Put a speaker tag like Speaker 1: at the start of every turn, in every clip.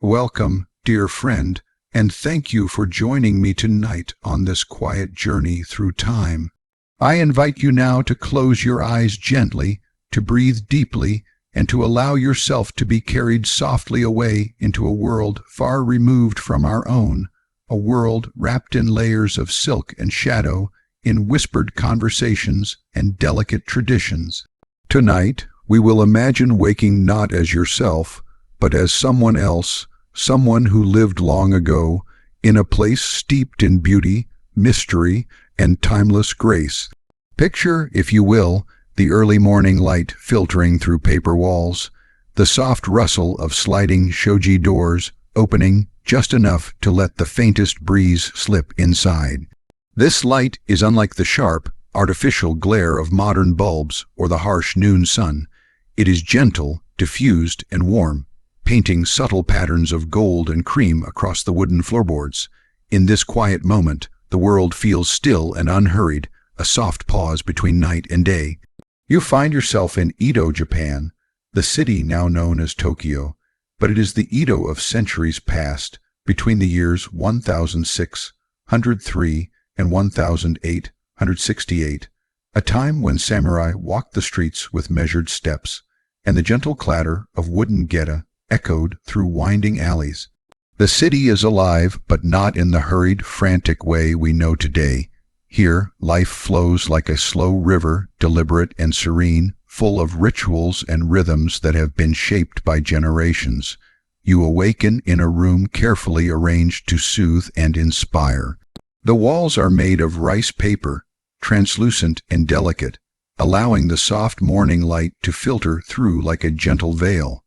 Speaker 1: Welcome, dear friend, and thank you for joining me tonight on this quiet journey through time. I invite you now to close your eyes gently, to breathe deeply, and to allow yourself to be carried softly away into a world far removed from our own, a world wrapped in layers of silk and shadow, in whispered conversations and delicate traditions. Tonight, we will imagine waking not as yourself, but as someone else, someone who lived long ago, in a place steeped in beauty, mystery, and timeless grace. Picture, if you will, the early morning light filtering through paper walls, the soft rustle of sliding shoji doors opening just enough to let the faintest breeze slip inside. This light is unlike the sharp, artificial glare of modern bulbs or the harsh noon sun. It is gentle, diffused, and warm, painting subtle patterns of gold and cream across the wooden floorboards. In this quiet moment, the world feels still and unhurried, a soft pause between night and day. You find yourself in Edo, Japan, the city now known as Tokyo, but it is the Edo of centuries past, between the years 1603 and 1868, a time when samurai walked the streets with measured steps, and the gentle clatter of wooden geta echoed through winding alleys. The city is alive, but not in the hurried, frantic way we know today. Here, life flows like a slow river, deliberate and serene, full of rituals and rhythms that have been shaped by generations. You awaken in a room carefully arranged to soothe and inspire. The walls are made of rice paper, translucent and delicate, allowing the soft morning light to filter through like a gentle veil.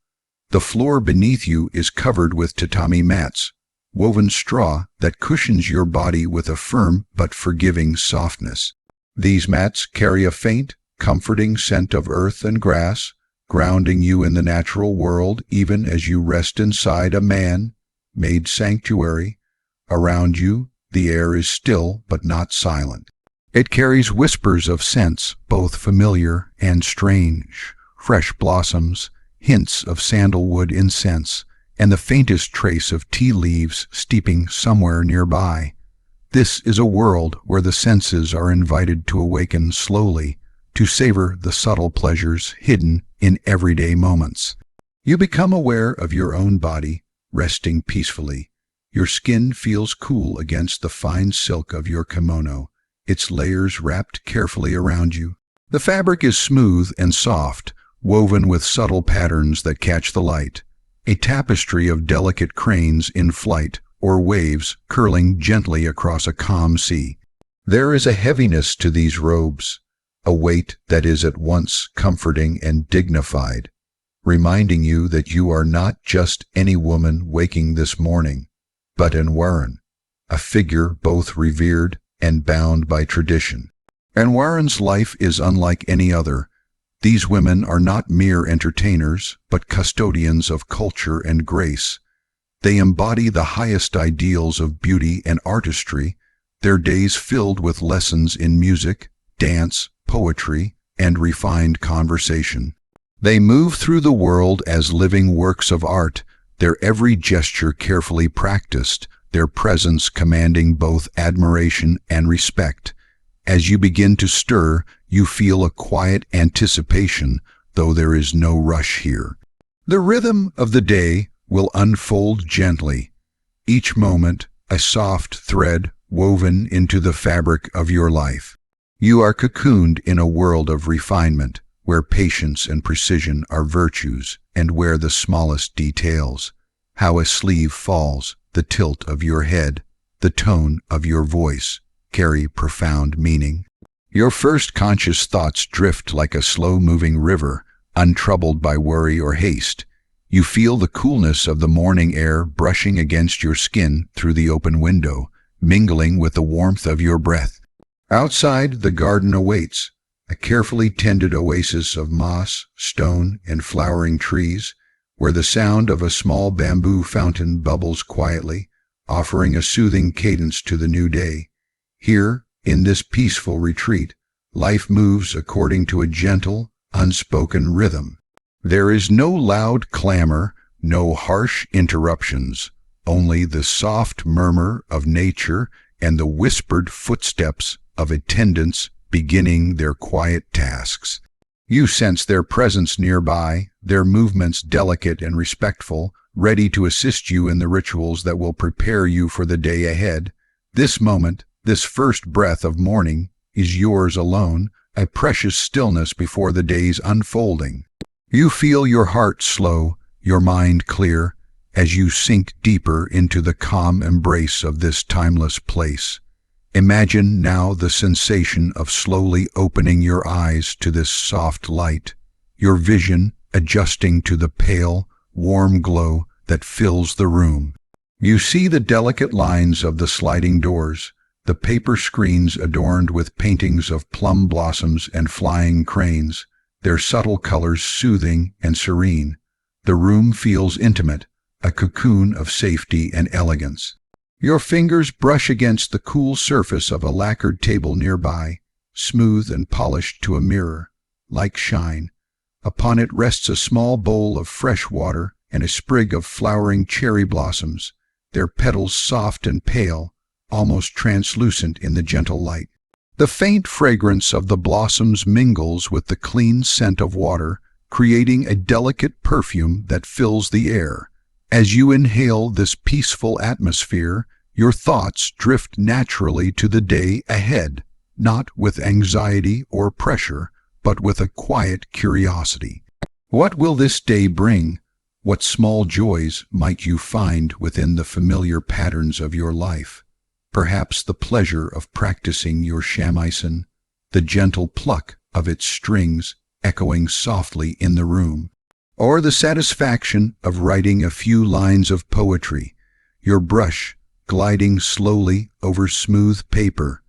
Speaker 1: The floor beneath you is covered with tatami mats, woven straw that cushions your body with a firm but forgiving softness. These mats carry a faint, comforting scent of earth and grass, grounding you in the natural world even as you rest inside a man-made sanctuary. Around you, the air is still but not silent. It carries whispers of scents, both familiar and strange, fresh blossoms, hints of sandalwood incense, and the faintest trace of tea leaves steeping somewhere nearby. This is a world where the senses are invited to awaken slowly, to savor the subtle pleasures hidden in everyday moments. You become aware of your own body, resting peacefully. Your skin feels cool against the fine silk of your kimono, its layers wrapped carefully around you. The fabric is smooth and soft, woven with subtle patterns that catch the light, a tapestry of delicate cranes in flight or waves curling gently across a calm sea. There is a heaviness to these robes, a weight that is at once comforting and dignified, reminding you that you are not just any woman waking this morning, but an Oiran, a figure both revered and bound by tradition. And Oiran's life is unlike any other. These women are not mere entertainers, but custodians of culture and grace. They embody the highest ideals of beauty and artistry, their days filled with lessons in music, dance, poetry, and refined conversation. They move through the world as living works of art, their every gesture carefully practiced, their presence commanding both admiration and respect. As you begin to stir, you feel a quiet anticipation, though there is no rush here. The rhythm of the day will unfold gently, each moment a soft thread woven into the fabric of your life. You are cocooned in a world of refinement, where patience and precision are virtues, and where the smallest details, how a sleeve falls, the tilt of your head, the tone of your voice, carry profound meaning. Your first conscious thoughts drift like a slow-moving river, untroubled by worry or haste. You feel the coolness of the morning air brushing against your skin through the open window, mingling with the warmth of your breath. Outside, the garden awaits, a carefully tended oasis of moss, stone, and flowering trees, where the sound of a small bamboo fountain bubbles quietly, offering a soothing cadence to the new day. Here, in this peaceful retreat, life moves according to a gentle, unspoken rhythm. There is no loud clamor, No harsh interruptions, only the soft murmur of nature and the whispered footsteps of attendants beginning their quiet tasks. You sense their presence nearby, their movements delicate and respectful, ready to assist you in the rituals that will prepare you for the day ahead. This moment, this first breath of morning, is yours alone, a precious stillness before the day's unfolding. You feel your heart slow, your mind clear, as you sink deeper into the calm embrace of this timeless place. Imagine now the sensation of slowly opening your eyes to this soft light, your vision adjusting to the pale, warm glow that fills the room. You see the delicate lines of the sliding doors, the paper screens adorned with paintings of plum blossoms and flying cranes, their subtle colors soothing and serene. The room feels intimate, a cocoon of safety and elegance. Your fingers brush against the cool surface of a lacquered table nearby, smooth and polished to a mirror, like shine. Upon it rests a small bowl of fresh water and a sprig of flowering cherry blossoms, their petals soft and pale, almost translucent in the gentle light. The faint fragrance of the blossoms mingles with the clean scent of water, creating a delicate perfume that fills the air. As you inhale this peaceful atmosphere, your thoughts drift naturally to the day ahead, not with anxiety or pressure, but with a quiet curiosity. What will this day bring? What small joys might you find within the familiar patterns of your life? Perhaps the pleasure of practicing your shamisen, the gentle pluck of its strings echoing softly in the room, or the satisfaction of writing a few lines of poetry, your brush gliding slowly over smooth paper,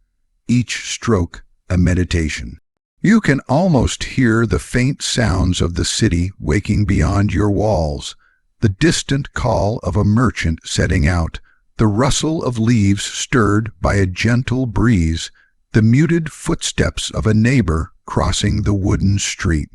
Speaker 1: each stroke a meditation. You can almost hear the faint sounds of the city waking beyond your walls, the distant call of a merchant setting out, the rustle of leaves stirred by a gentle breeze, the muted footsteps of a neighbor crossing the wooden street.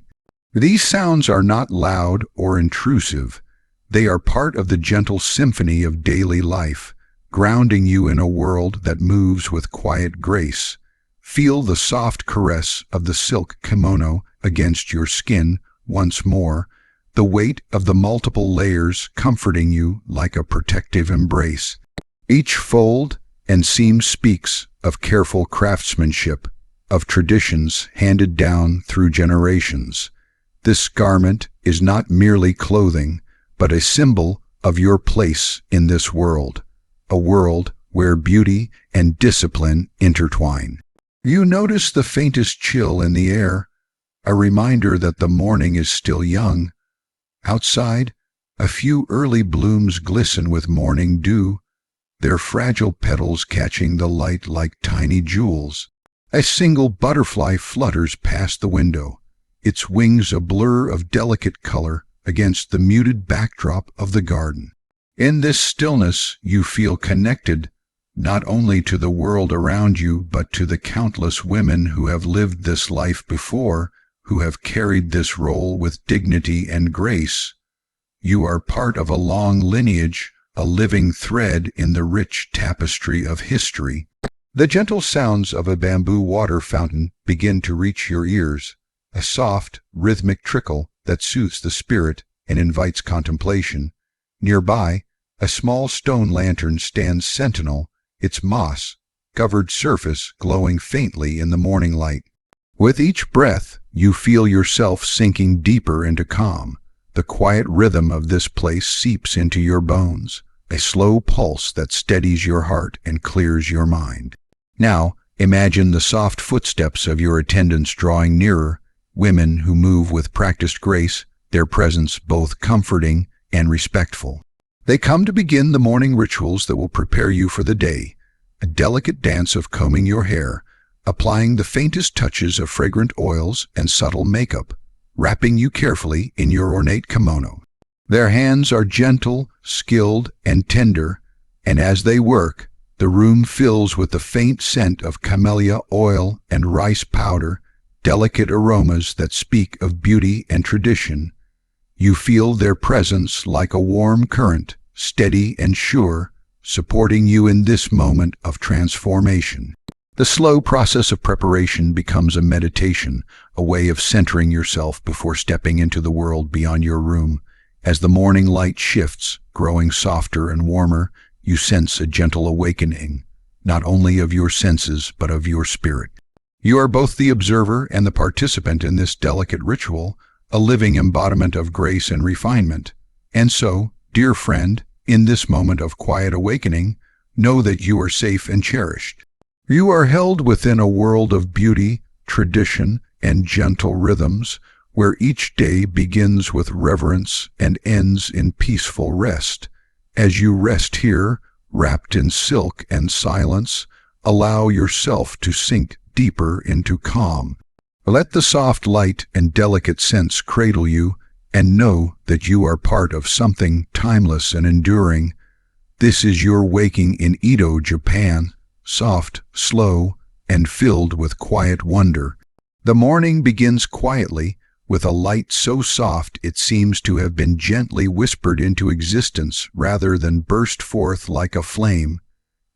Speaker 1: These sounds are not loud or intrusive. They are part of the gentle symphony of daily life, grounding you in a world that moves with quiet grace. Feel the soft caress of the silk kimono against your skin once more, the weight of the multiple layers comforting you like a protective embrace. Each fold and seam speaks of careful craftsmanship, of traditions handed down through generations. This garment is not merely clothing, but a symbol of your place in this world, a world where beauty and discipline intertwine. You notice the faintest chill in the air, a reminder that the morning is still young. Outside, a few early blooms glisten with morning dew, their fragile petals catching the light like tiny jewels. A single butterfly flutters past the window, its wings a blur of delicate color against the muted backdrop of the garden. In this stillness, you feel connected not only to the world around you, but to the countless women who have lived this life before, who have carried this role with dignity and grace. You are part of a long lineage, a living thread in the rich tapestry of history. The gentle sounds of a bamboo water fountain begin to reach your ears, a soft, rhythmic trickle that soothes the spirit and invites contemplation. Nearby, a small stone lantern stands sentinel, its moss-covered surface glowing faintly in the morning light. With each breath, you feel yourself sinking deeper into calm. The quiet rhythm of this place seeps into your bones, a slow pulse that steadies your heart and clears your mind. Now, imagine the soft footsteps of your attendants drawing nearer, women who move with practiced grace, their presence both comforting and respectful. They come to begin the morning rituals that will prepare you for the day, a delicate dance of combing your hair, applying the faintest touches of fragrant oils and subtle makeup, wrapping you carefully in your ornate kimono. Their hands are gentle, skilled, and tender, and as they work, the room fills with the faint scent of camellia oil and rice powder, delicate aromas that speak of beauty and tradition. You feel their presence like a warm current, steady and sure, supporting you in this moment of transformation. The slow process of preparation becomes a meditation, a way of centering yourself before stepping into the world beyond your room. As the morning light shifts, growing softer and warmer, you sense a gentle awakening, not only of your senses but of your spirit. You are both the observer and the participant in this delicate ritual, a living embodiment of grace and refinement. And so, dear friend, in this moment of quiet awakening, know that you are safe and cherished. You are held within a world of beauty, tradition, and gentle rhythms, where each day begins with reverence and ends in peaceful rest. As you rest here, wrapped in silk and silence, allow yourself to sink deeper into calm. Let the soft light and delicate scents cradle you, and know that you are part of something timeless and enduring. This is your waking in Edo, Japan, soft, slow, and filled with quiet wonder. The morning begins quietly, with a light so soft it seems to have been gently whispered into existence rather than burst forth like a flame.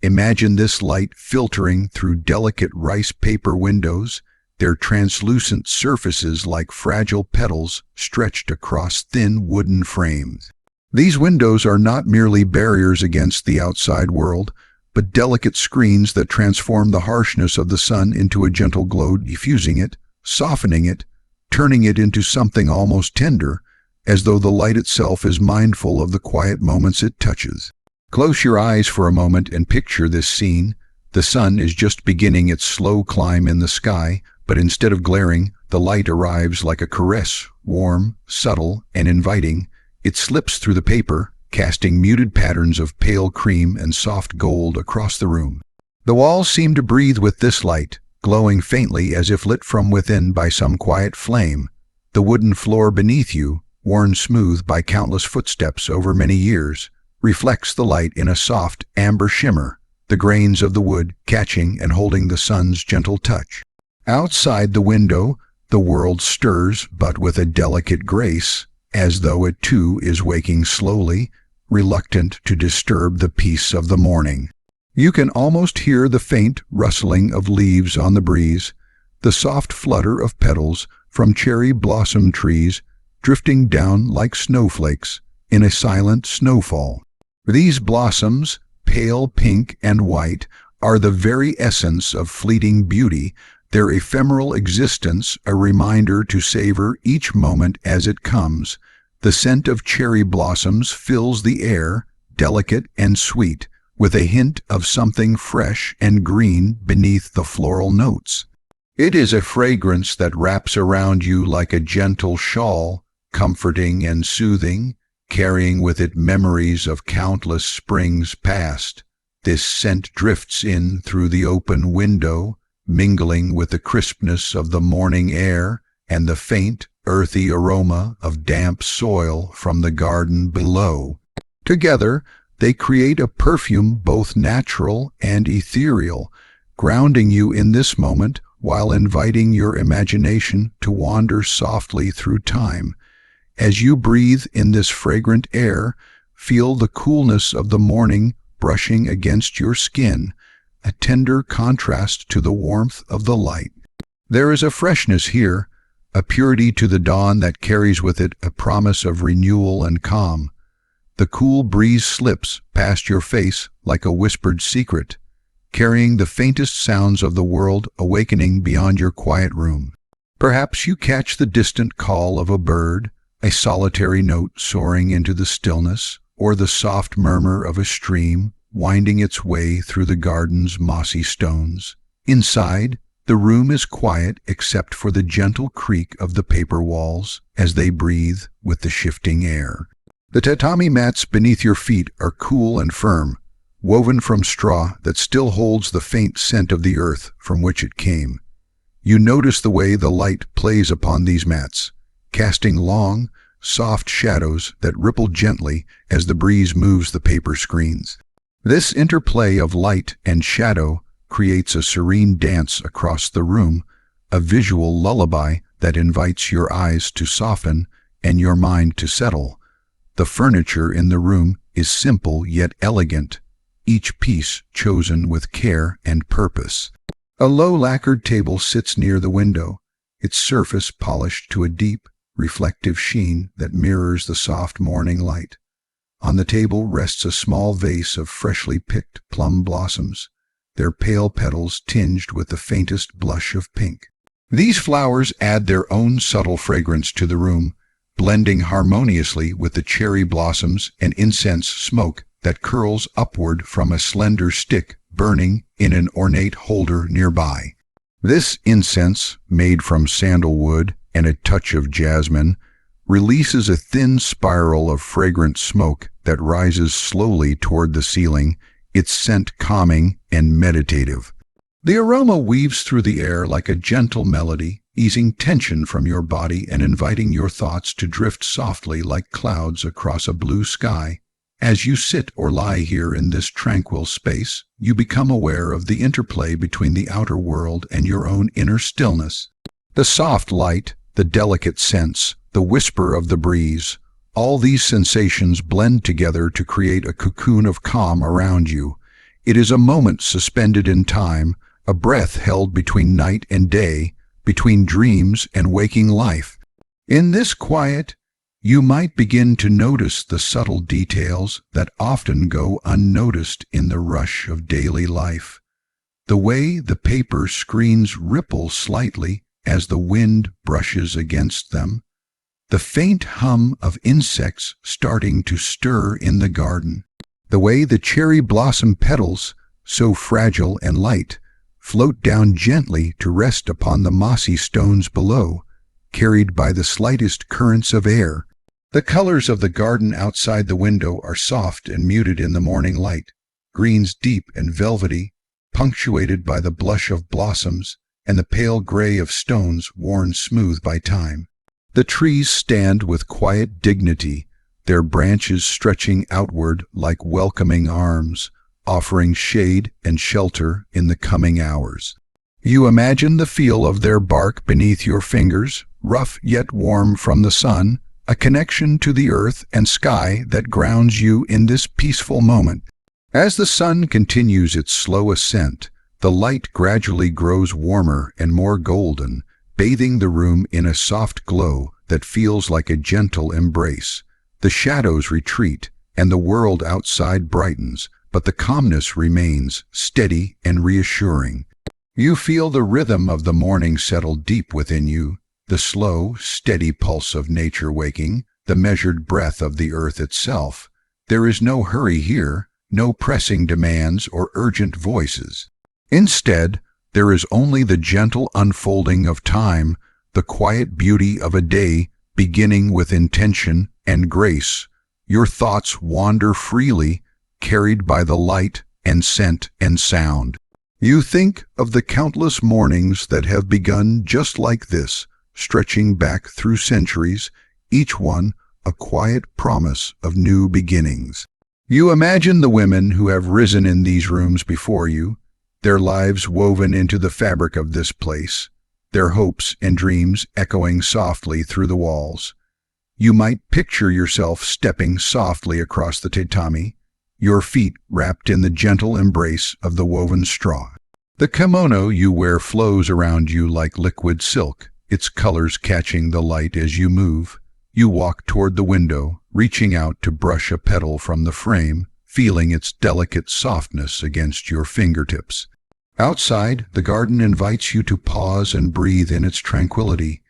Speaker 1: Imagine this light filtering through delicate rice paper windows, their translucent surfaces like fragile petals stretched across thin wooden frames. These windows are not merely barriers against the outside world, but delicate screens that transform the harshness of the sun into a gentle glow, diffusing it, softening it, turning it into something almost tender, as though the light itself is mindful of the quiet moments it touches. Close your eyes for a moment and picture this scene. The sun is just beginning its slow climb in the sky, but instead of glaring, the light arrives like a caress, warm, subtle, and inviting. It slips through the paper, casting muted patterns of pale cream and soft gold across the room. The walls seem to breathe with this light, glowing faintly as if lit from within by some quiet flame. The wooden floor beneath you, worn smooth by countless footsteps over many years, reflects the light in a soft amber shimmer, the grains of the wood catching and holding the sun's gentle touch. Outside the window, the world stirs, but with a delicate grace, as though it too is waking slowly, reluctant to disturb the peace of the morning. You can almost hear the faint rustling of leaves on the breeze, the soft flutter of petals from cherry blossom trees drifting down like snowflakes in a silent snowfall. These blossoms, pale pink and white, are the very essence of fleeting beauty, their ephemeral existence a reminder to savor each moment as it comes. The scent of cherry blossoms fills the air, delicate and sweet, with a hint of something fresh and green beneath the floral notes. It is a fragrance that wraps around you like a gentle shawl, comforting and soothing, carrying with it memories of countless springs past. This scent drifts in through the open window, mingling with the crispness of the morning air and the faint, earthy aroma of damp soil from the garden below. Together, they create a perfume both natural and ethereal, grounding you in this moment while inviting your imagination to wander softly through time. As you breathe in this fragrant air, feel the coolness of the morning brushing against your skin, a tender contrast to the warmth of the light. There is a freshness here, a purity to the dawn that carries with it a promise of renewal and calm. The cool breeze slips past your face like a whispered secret, carrying the faintest sounds of the world awakening beyond your quiet room. Perhaps you catch the distant call of a bird, a solitary note soaring into the stillness, or the soft murmur of a stream winding its way through the garden's mossy stones. Inside, the room is quiet except for the gentle creak of the paper walls as they breathe with the shifting air. The tatami mats beneath your feet are cool and firm, woven from straw that still holds the faint scent of the earth from which it came. You notice the way the light plays upon these mats, casting long, soft shadows that ripple gently as the breeze moves the paper screens. This interplay of light and shadow creates a serene dance across the room, a visual lullaby that invites your eyes to soften, and your mind to settle. The furniture in the room is simple yet elegant, each piece chosen with care and purpose. A low lacquered table sits near the window, its surface polished to a deep, reflective sheen that mirrors the soft morning light. On the table rests a small vase of freshly picked plum blossoms, their pale petals tinged with the faintest blush of pink. These flowers add their own subtle fragrance to the room, blending harmoniously with the cherry blossoms and incense smoke that curls upward from a slender stick burning in an ornate holder nearby. This incense, made from sandalwood and a touch of jasmine, releases a thin spiral of fragrant smoke that rises slowly toward the ceiling, its scent calming and meditative. The aroma weaves through the air like a gentle melody, easing tension from your body and inviting your thoughts to drift softly like clouds across a blue sky. As you sit or lie here in this tranquil space, you become aware of the interplay between the outer world and your own inner stillness. The soft light, the delicate scents, the whisper of the breeze, all these sensations blend together to create a cocoon of calm around you. It is a moment suspended in time, a breath held between night and day, between dreams and waking life. In this quiet, you might begin to notice the subtle details that often go unnoticed in the rush of daily life. The way the paper screens ripple slightly as the wind brushes against them. The faint hum of insects starting to stir in the garden. The way the cherry blossom petals, so fragile and light, float down gently to rest upon the mossy stones below, carried by the slightest currents of air. The colors of the garden outside the window are soft and muted in the morning light, greens deep and velvety, punctuated by the blush of blossoms and the pale gray of stones worn smooth by time. The trees stand with quiet dignity, their branches stretching outward like welcoming arms, offering shade and shelter in the coming hours. You imagine the feel of their bark beneath your fingers, rough yet warm from the sun, a connection to the earth and sky that grounds you in this peaceful moment. As the sun continues its slow ascent, the light gradually grows warmer and more golden, bathing the room in a soft glow that feels like a gentle embrace. The shadows retreat, and the world outside brightens, but the calmness remains, steady and reassuring. You feel the rhythm of the morning settle deep within you, the slow, steady pulse of nature waking, the measured breath of the earth itself. There is no hurry here, no pressing demands or urgent voices. Instead, there is only the gentle unfolding of time, the quiet beauty of a day beginning with intention and grace. Your thoughts wander freely, carried by the light and scent and sound. You think of the countless mornings that have begun just like this, stretching back through centuries, each one a quiet promise of new beginnings. You imagine the women who have risen in these rooms before you, their lives woven into the fabric of this place, their hopes and dreams echoing softly through the walls. You might picture yourself stepping softly across the tatami, your feet wrapped in the gentle embrace of the woven straw. The kimono you wear flows around you like liquid silk, its colors catching the light as you move. You walk toward the window, reaching out to brush a petal from the frame, feeling its delicate softness against your fingertips. Outside, the garden invites you to pause and breathe in its tranquility.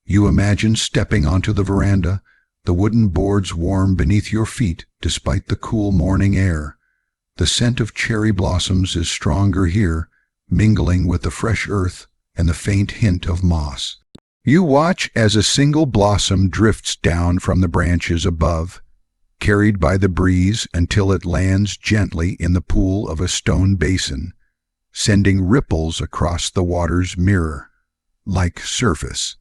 Speaker 1: You imagine stepping onto the veranda, the wooden boards warm beneath your feet despite the cool morning air. The scent of cherry blossoms is stronger here, mingling with the fresh earth and the faint hint of moss. You watch as a single blossom drifts down from the branches above, carried by the breeze until it lands gently in the pool of a stone basin, sending ripples across the water's mirror-like surface.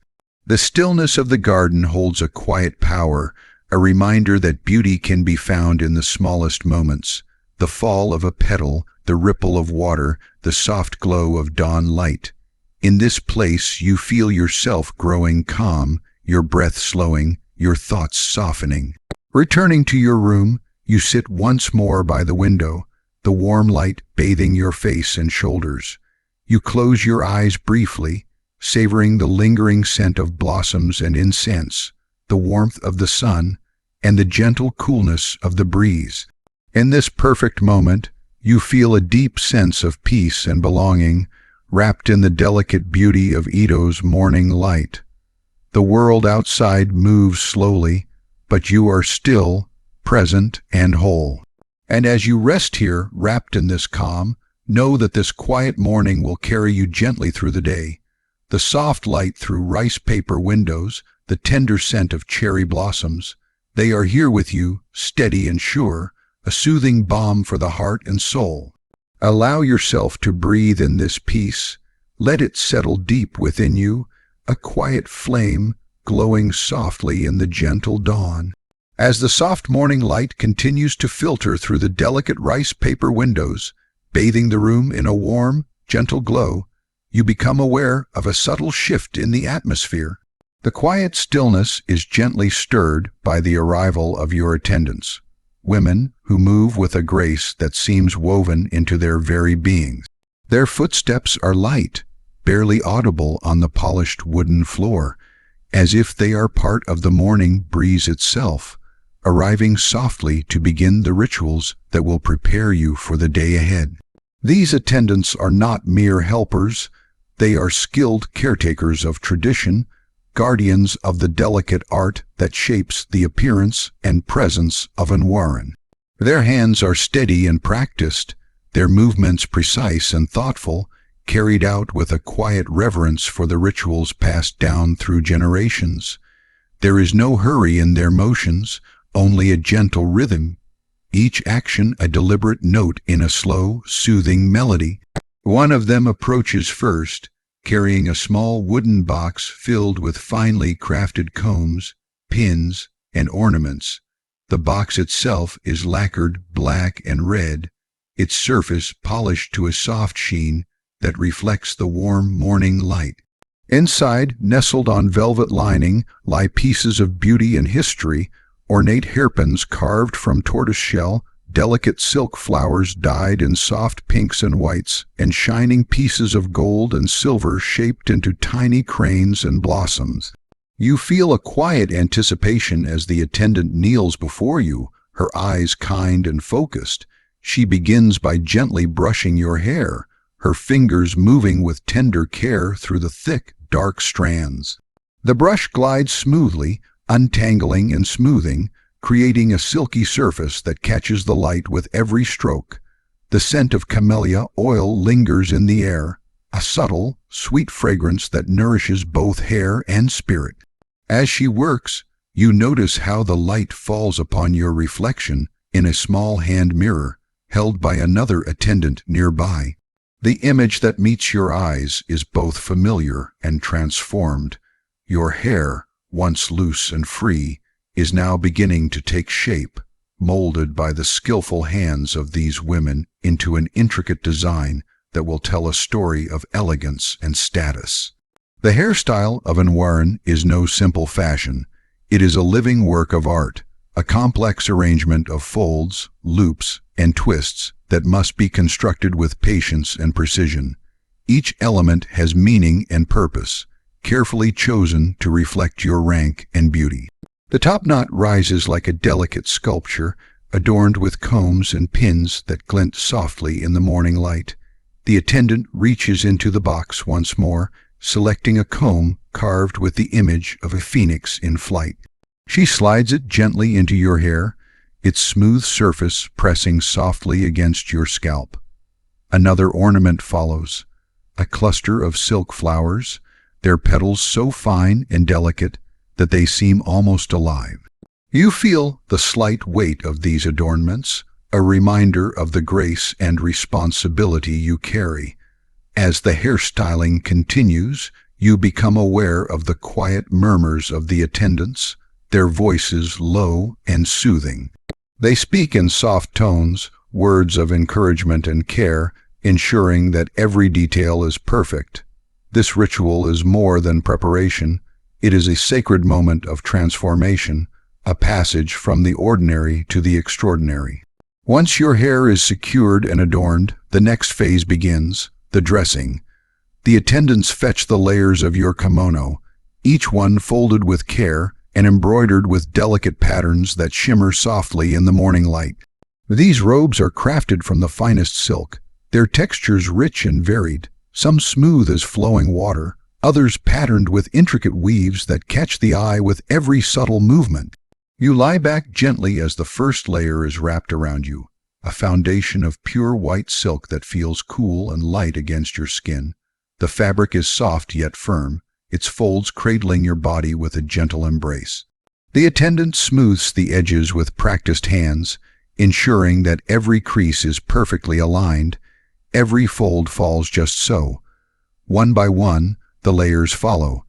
Speaker 1: The stillness of the garden holds a quiet power, a reminder that beauty can be found in the smallest moments: the fall of a petal, the ripple of water, the soft glow of dawn light. In this place you feel yourself growing calm, your breath slowing, your thoughts softening. Returning to your room, you sit once more by the window, the warm light bathing your face and shoulders. You close your eyes briefly, savoring the lingering scent of blossoms and incense, the warmth of the sun, and the gentle coolness of the breeze. In this perfect moment, you feel a deep sense of peace and belonging, wrapped in the delicate beauty of Edo's morning light. The world outside moves slowly, but you are still, present, and whole. And as you rest here, wrapped in this calm, know that this quiet morning will carry you gently through the day. The soft light through rice paper windows, the tender scent of cherry blossoms, they are here with you, steady and sure, a soothing balm for the heart and soul. Allow yourself to breathe in this peace. Let it settle deep within you, a quiet flame glowing softly in the gentle dawn. As the soft morning light continues to filter through the delicate rice paper windows, bathing the room in a warm, gentle glow, you become aware of a subtle shift in the atmosphere. The quiet stillness is gently stirred by the arrival of your attendants, women who move with a grace that seems woven into their very beings. Their footsteps are light, barely audible on the polished wooden floor, as if they are part of the morning breeze itself, arriving softly to begin the rituals that will prepare you for the day ahead. These attendants are not mere helpers, they are skilled caretakers of tradition, guardians of the delicate art that shapes the appearance and presence of an Oiran. Their hands are steady and practiced, their movements precise and thoughtful, carried out with a quiet reverence for the rituals passed down through generations. There is no hurry in their motions, only a gentle rhythm, each action a deliberate note in a slow, soothing melody. One of them approaches first, carrying a small wooden box filled with finely crafted combs, pins, and ornaments. The box itself is lacquered black and red, its surface polished to a soft sheen that reflects the warm morning light. Inside, nestled on velvet lining, lie pieces of beauty and history, ornate hairpins carved from tortoiseshell, delicate silk flowers dyed in soft pinks and whites, and shining pieces of gold and silver shaped into tiny cranes and blossoms. You feel a quiet anticipation as the attendant kneels before you, her eyes kind and focused. She begins by gently brushing your hair, her fingers moving with tender care through the thick, dark strands. The brush glides smoothly, untangling and smoothing, creating a silky surface that catches the light with every stroke. The scent of camellia oil lingers in the air, a subtle, sweet fragrance that nourishes both hair and spirit. As she works, you notice how the light falls upon your reflection in a small hand mirror held by another attendant nearby. The image that meets your eyes is both familiar and transformed. Your hair, once loose and free, is now beginning to take shape, molded by the skillful hands of these women into an intricate design that will tell a story of elegance and status. The hairstyle of an Oiran is no simple fashion. It is a living work of art, a complex arrangement of folds, loops, and twists that must be constructed with patience and precision. Each element has meaning and purpose, carefully chosen to reflect your rank and beauty. The top knot rises like a delicate sculpture, adorned with combs and pins that glint softly in the morning light. The attendant reaches into the box once more, selecting a comb carved with the image of a phoenix in flight. She slides it gently into your hair, its smooth surface pressing softly against your scalp. Another ornament follows, a cluster of silk flowers, their petals so fine and delicate that they seem almost alive. You feel the slight weight of these adornments, a reminder of the grace and responsibility you carry. As the hairstyling continues, you become aware of the quiet murmurs of the attendants, their voices low and soothing. They speak in soft tones, words of encouragement and care, ensuring that every detail is perfect. This ritual is more than preparation. It is a sacred moment of transformation, a passage from the ordinary to the extraordinary. Once your hair is secured and adorned, the next phase begins, the dressing. The attendants fetch the layers of your kimono, each one folded with care and embroidered with delicate patterns that shimmer softly in the morning light. These robes are crafted from the finest silk, their textures rich and varied, some smooth as flowing water, others patterned with intricate weaves that catch the eye with every subtle movement. You lie back gently as the first layer is wrapped around you, a foundation of pure white silk that feels cool and light against your skin. The fabric is soft yet firm, its folds cradling your body with a gentle embrace. The attendant smooths the edges with practiced hands, ensuring that every crease is perfectly aligned. Every fold falls just so. One by one, the layers follow.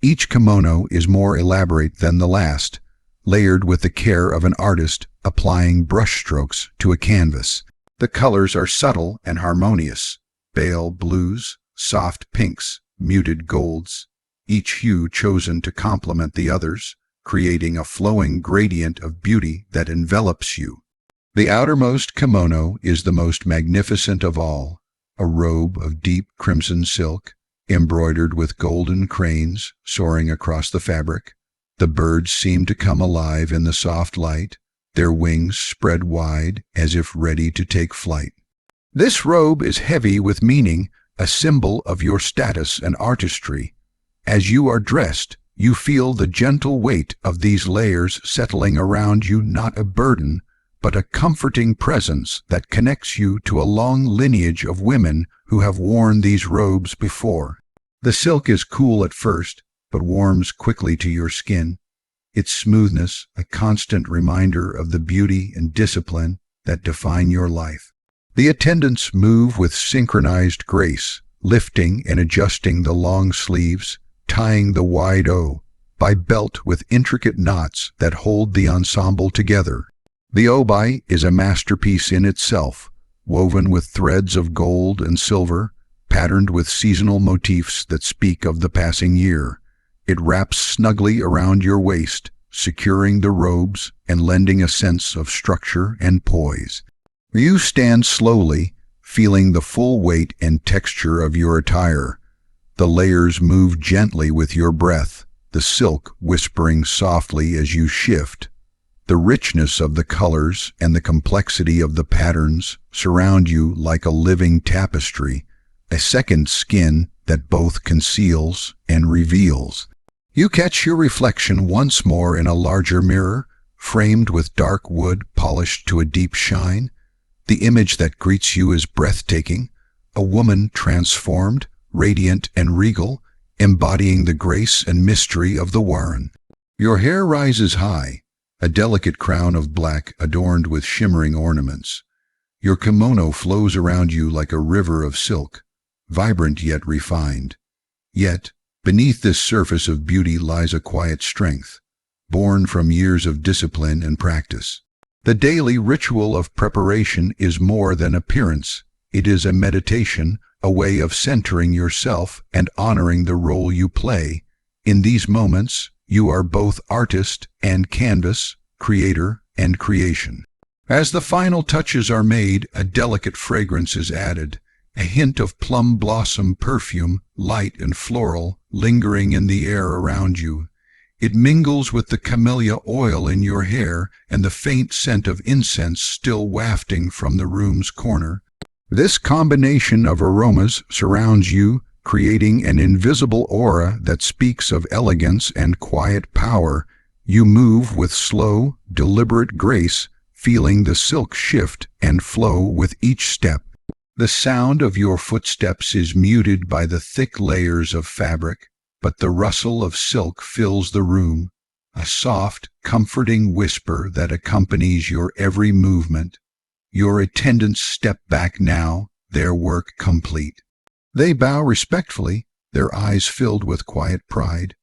Speaker 1: Each kimono is more elaborate than the last, layered with the care of an artist applying brushstrokes to a canvas. The colors are subtle and harmonious, pale blues, soft pinks, muted golds, each hue chosen to complement the others, creating a flowing gradient of beauty that envelops you. The outermost kimono is the most magnificent of all, a robe of deep crimson silk, embroidered with golden cranes soaring across the fabric. The birds seem to come alive in the soft light, their wings spread wide as if ready to take flight. This robe is heavy with meaning, a symbol of your status and artistry. As you are dressed, you feel the gentle weight of these layers settling around you, not a burden, but a comforting presence that connects you to a long lineage of women who have worn these robes before. The silk is cool at first, but warms quickly to your skin, its smoothness a constant reminder of the beauty and discipline that define your life. The attendants move with synchronized grace, lifting and adjusting the long sleeves, tying the wide O by belt with intricate knots that hold the ensemble together. The obi is a masterpiece in itself, woven with threads of gold and silver, patterned with seasonal motifs that speak of the passing year. It wraps snugly around your waist, securing the robes and lending a sense of structure and poise. You stand slowly, feeling the full weight and texture of your attire. The layers move gently with your breath, the silk whispering softly as you shift. The richness of the colors and the complexity of the patterns surround you like a living tapestry, a second skin that both conceals and reveals. You catch your reflection once more in a larger mirror, framed with dark wood polished to a deep shine. The image that greets you is breathtaking, a woman transformed, radiant and regal, embodying the grace and mystery of the Oiran. Your hair rises high, a delicate crown of black adorned with shimmering ornaments. Your kimono flows around you like a river of silk, vibrant yet refined. Yet, beneath this surface of beauty lies a quiet strength, born from years of discipline and practice. The daily ritual of preparation is more than appearance. It is a meditation, a way of centering yourself and honoring the role you play. In these moments, you are both artist and canvas, creator and creation. As the final touches are made, a delicate fragrance is added, a hint of plum blossom perfume, light and floral, lingering in the air around you. It mingles with the camellia oil in your hair and the faint scent of incense still wafting from the room's corner. This combination of aromas surrounds you, creating an invisible aura that speaks of elegance and quiet power. You move with slow, deliberate grace, feeling the silk shift and flow with each step. The sound of your footsteps is muted by the thick layers of fabric, but the rustle of silk fills the room, a soft, comforting whisper that accompanies your every movement. Your attendants step back now, their work complete. They bow respectfully, their eyes filled with quiet pride.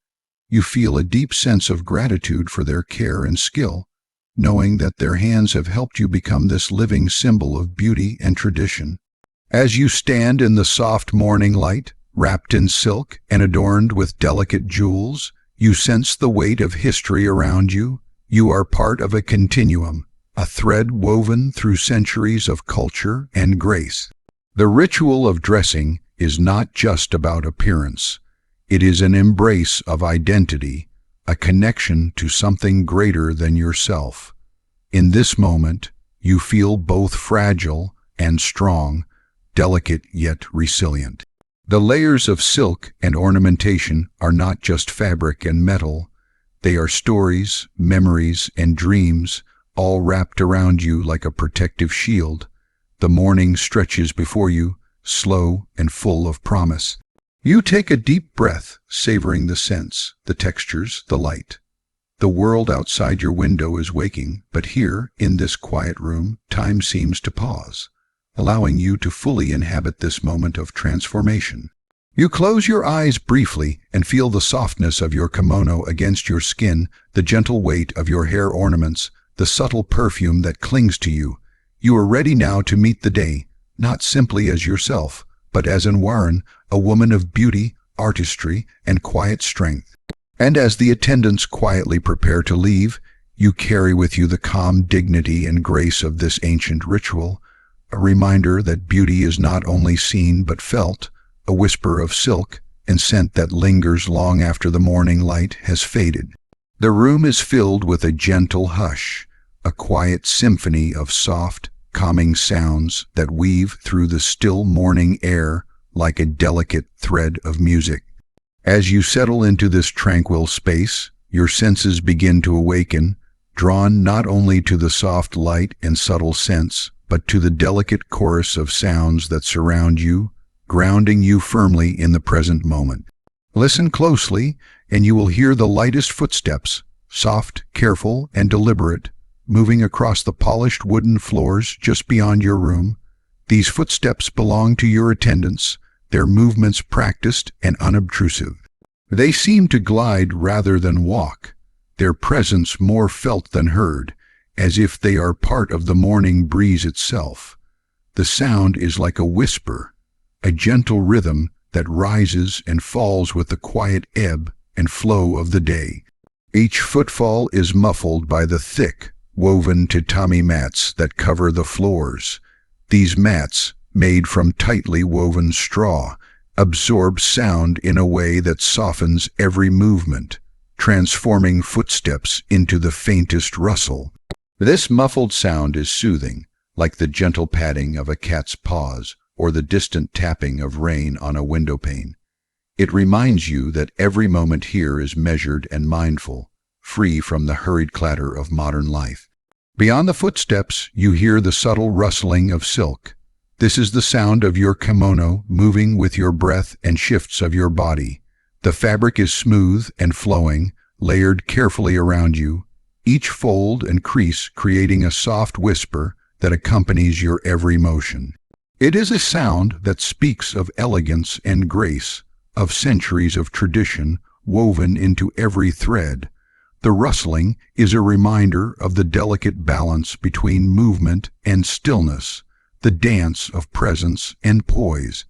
Speaker 1: You feel a deep sense of gratitude for their care and skill, knowing that their hands have helped you become this living symbol of beauty and tradition. As you stand in the soft morning light, wrapped in silk and adorned with delicate jewels, You sense the weight of history around you. You are part of a continuum, a thread woven through centuries of culture and grace. The ritual of dressing is not just about appearance. It is an embrace of identity, a connection to something greater than yourself. In this moment, you feel both fragile and strong, delicate yet resilient. The layers of silk and ornamentation are not just fabric and metal. They are stories, memories, and dreams, all wrapped around you like a protective shield. The morning stretches before you, slow and full of promise. You take a deep breath, savoring the scents, the textures, the light. The world outside your window is waking, but here, in this quiet room, time seems to pause, allowing you to fully inhabit this moment of transformation. You close your eyes briefly and feel the softness of your kimono against your skin, the gentle weight of your hair ornaments, the subtle perfume that clings to you. You are ready now to meet the day, not simply as yourself, but as Oiran, a woman of beauty, artistry, and quiet strength. And as the attendants quietly prepare to leave, you carry with you the calm dignity and grace of this ancient ritual, a reminder that beauty is not only seen but felt, a whisper of silk and scent that lingers long after the morning light has faded. The room is filled with a gentle hush, a quiet symphony of soft, calming sounds that weave through the still morning air like a delicate thread of music. As you settle into this tranquil space, your senses begin to awaken, drawn not only to the soft light and subtle scents, but to the delicate chorus of sounds that surround you, grounding you firmly in the present moment. Listen closely, and you will hear the lightest footsteps, soft, careful, and deliberate, moving across the polished wooden floors just beyond your room. These footsteps belong to your attendants, their movements practiced and unobtrusive. They seem to glide rather than walk, their presence more felt than heard, as if they are part of the morning breeze itself. The sound is like a whisper, a gentle rhythm that rises and falls with the quiet ebb and flow of the day. Each footfall is muffled by the thick, woven tatami mats that cover the floors. These mats, made from tightly woven straw, absorb sound in a way that softens every movement, transforming footsteps into the faintest rustle. This muffled sound is soothing, like the gentle padding of a cat's paws or the distant tapping of rain on a windowpane. It reminds you that every moment here is measured and mindful, free from the hurried clatter of modern life. Beyond the footsteps, you hear the subtle rustling of silk. This is the sound of your kimono moving with your breath and shifts of your body. The fabric is smooth and flowing, layered carefully around you, each fold and crease creating a soft whisper that accompanies your every motion. It is a sound that speaks of elegance and grace, of centuries of tradition woven into every thread. The rustling is a reminder of the delicate balance between movement and stillness, the dance of presence and poise.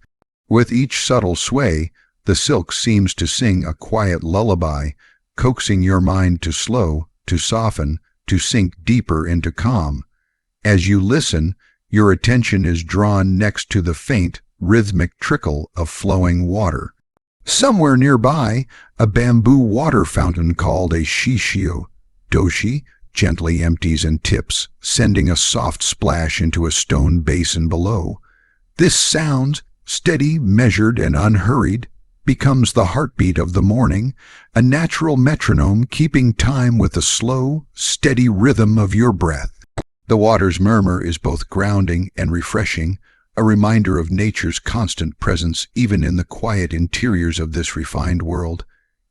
Speaker 1: With each subtle sway, the silk seems to sing a quiet lullaby, coaxing your mind to slow, to soften, to sink deeper into calm. As you listen, your attention is drawn next to the faint, rhythmic trickle of flowing water. Somewhere nearby, a bamboo water fountain called a shishio doshi gently empties and tips, sending a soft splash into a stone basin below. This sound, steady, measured, and unhurried, becomes the heartbeat of the morning, a natural metronome keeping time with the slow, steady rhythm of your breath. The water's murmur is both grounding and refreshing, a reminder of nature's constant presence even in the quiet interiors of this refined world.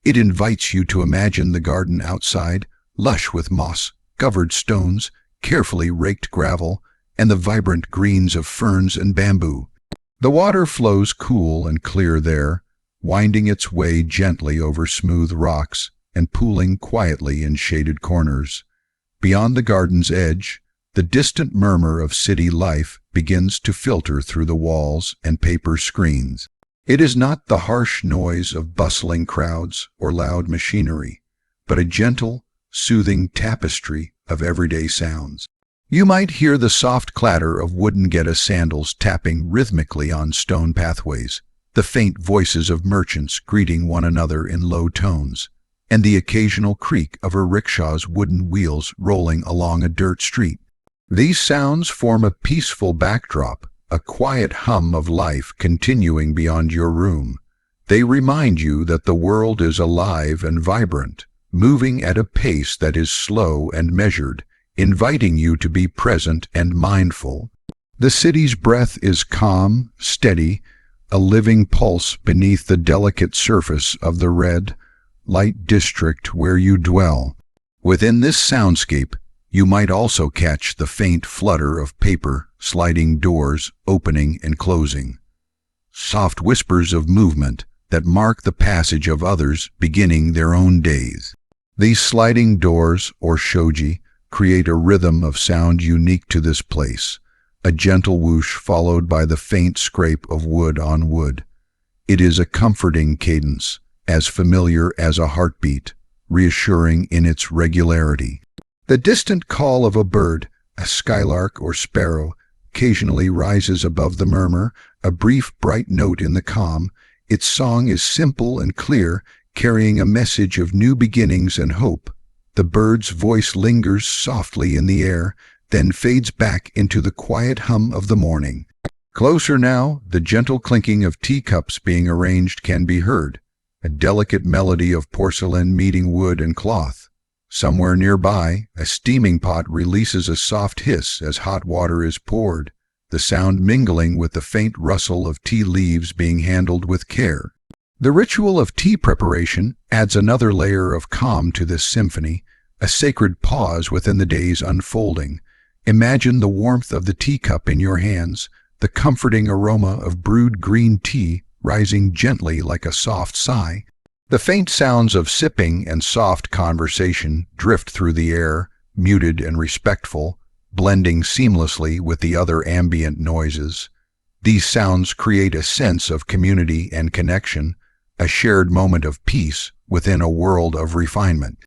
Speaker 1: It invites you to imagine the garden outside, lush with moss-covered stones, carefully raked gravel, and the vibrant greens of ferns and bamboo. The water flows cool and clear there, winding its way gently over smooth rocks and pooling quietly in shaded corners. Beyond the garden's edge, the distant murmur of city life begins to filter through the walls and paper screens. It is not the harsh noise of bustling crowds or loud machinery, but a gentle, soothing tapestry of everyday sounds. You might hear the soft clatter of wooden geta sandals tapping rhythmically on stone pathways, the faint voices of merchants greeting one another in low tones, and the occasional creak of a rickshaw's wooden wheels rolling along a dirt street. These sounds form a peaceful backdrop, a quiet hum of life continuing beyond your room. They remind you that the world is alive and vibrant, moving at a pace that is slow and measured, inviting you to be present and mindful. The city's breath is calm, steady, a living pulse beneath the delicate surface of the red, light district where you dwell. Within this soundscape, you might also catch the faint flutter of paper, sliding doors opening and closing. Soft whispers of movement that mark the passage of others beginning their own days. These sliding doors, or shoji, create a rhythm of sound unique to this place, a gentle whoosh followed by the faint scrape of wood on wood. It is a comforting cadence, as familiar as a heartbeat, reassuring in its regularity. The distant call of a bird, a skylark or sparrow, occasionally rises above the murmur, a brief bright note in the calm. Its song is simple and clear, carrying a message of new beginnings and hope. The bird's voice lingers softly in the air, then fades back into the quiet hum of the morning. Closer now, the gentle clinking of teacups being arranged can be heard, a delicate melody of porcelain meeting wood and cloth. Somewhere nearby, a steaming pot releases a soft hiss as hot water is poured, the sound mingling with the faint rustle of tea leaves being handled with care. The ritual of tea preparation adds another layer of calm to this symphony, a sacred pause within the day's unfolding. Imagine the warmth of the teacup in your hands, the comforting aroma of brewed green tea rising gently like a soft sigh. The faint sounds of sipping and soft conversation drift through the air, muted and respectful, blending seamlessly with the other ambient noises. These sounds create a sense of community and connection, a shared moment of peace within a world of refinement.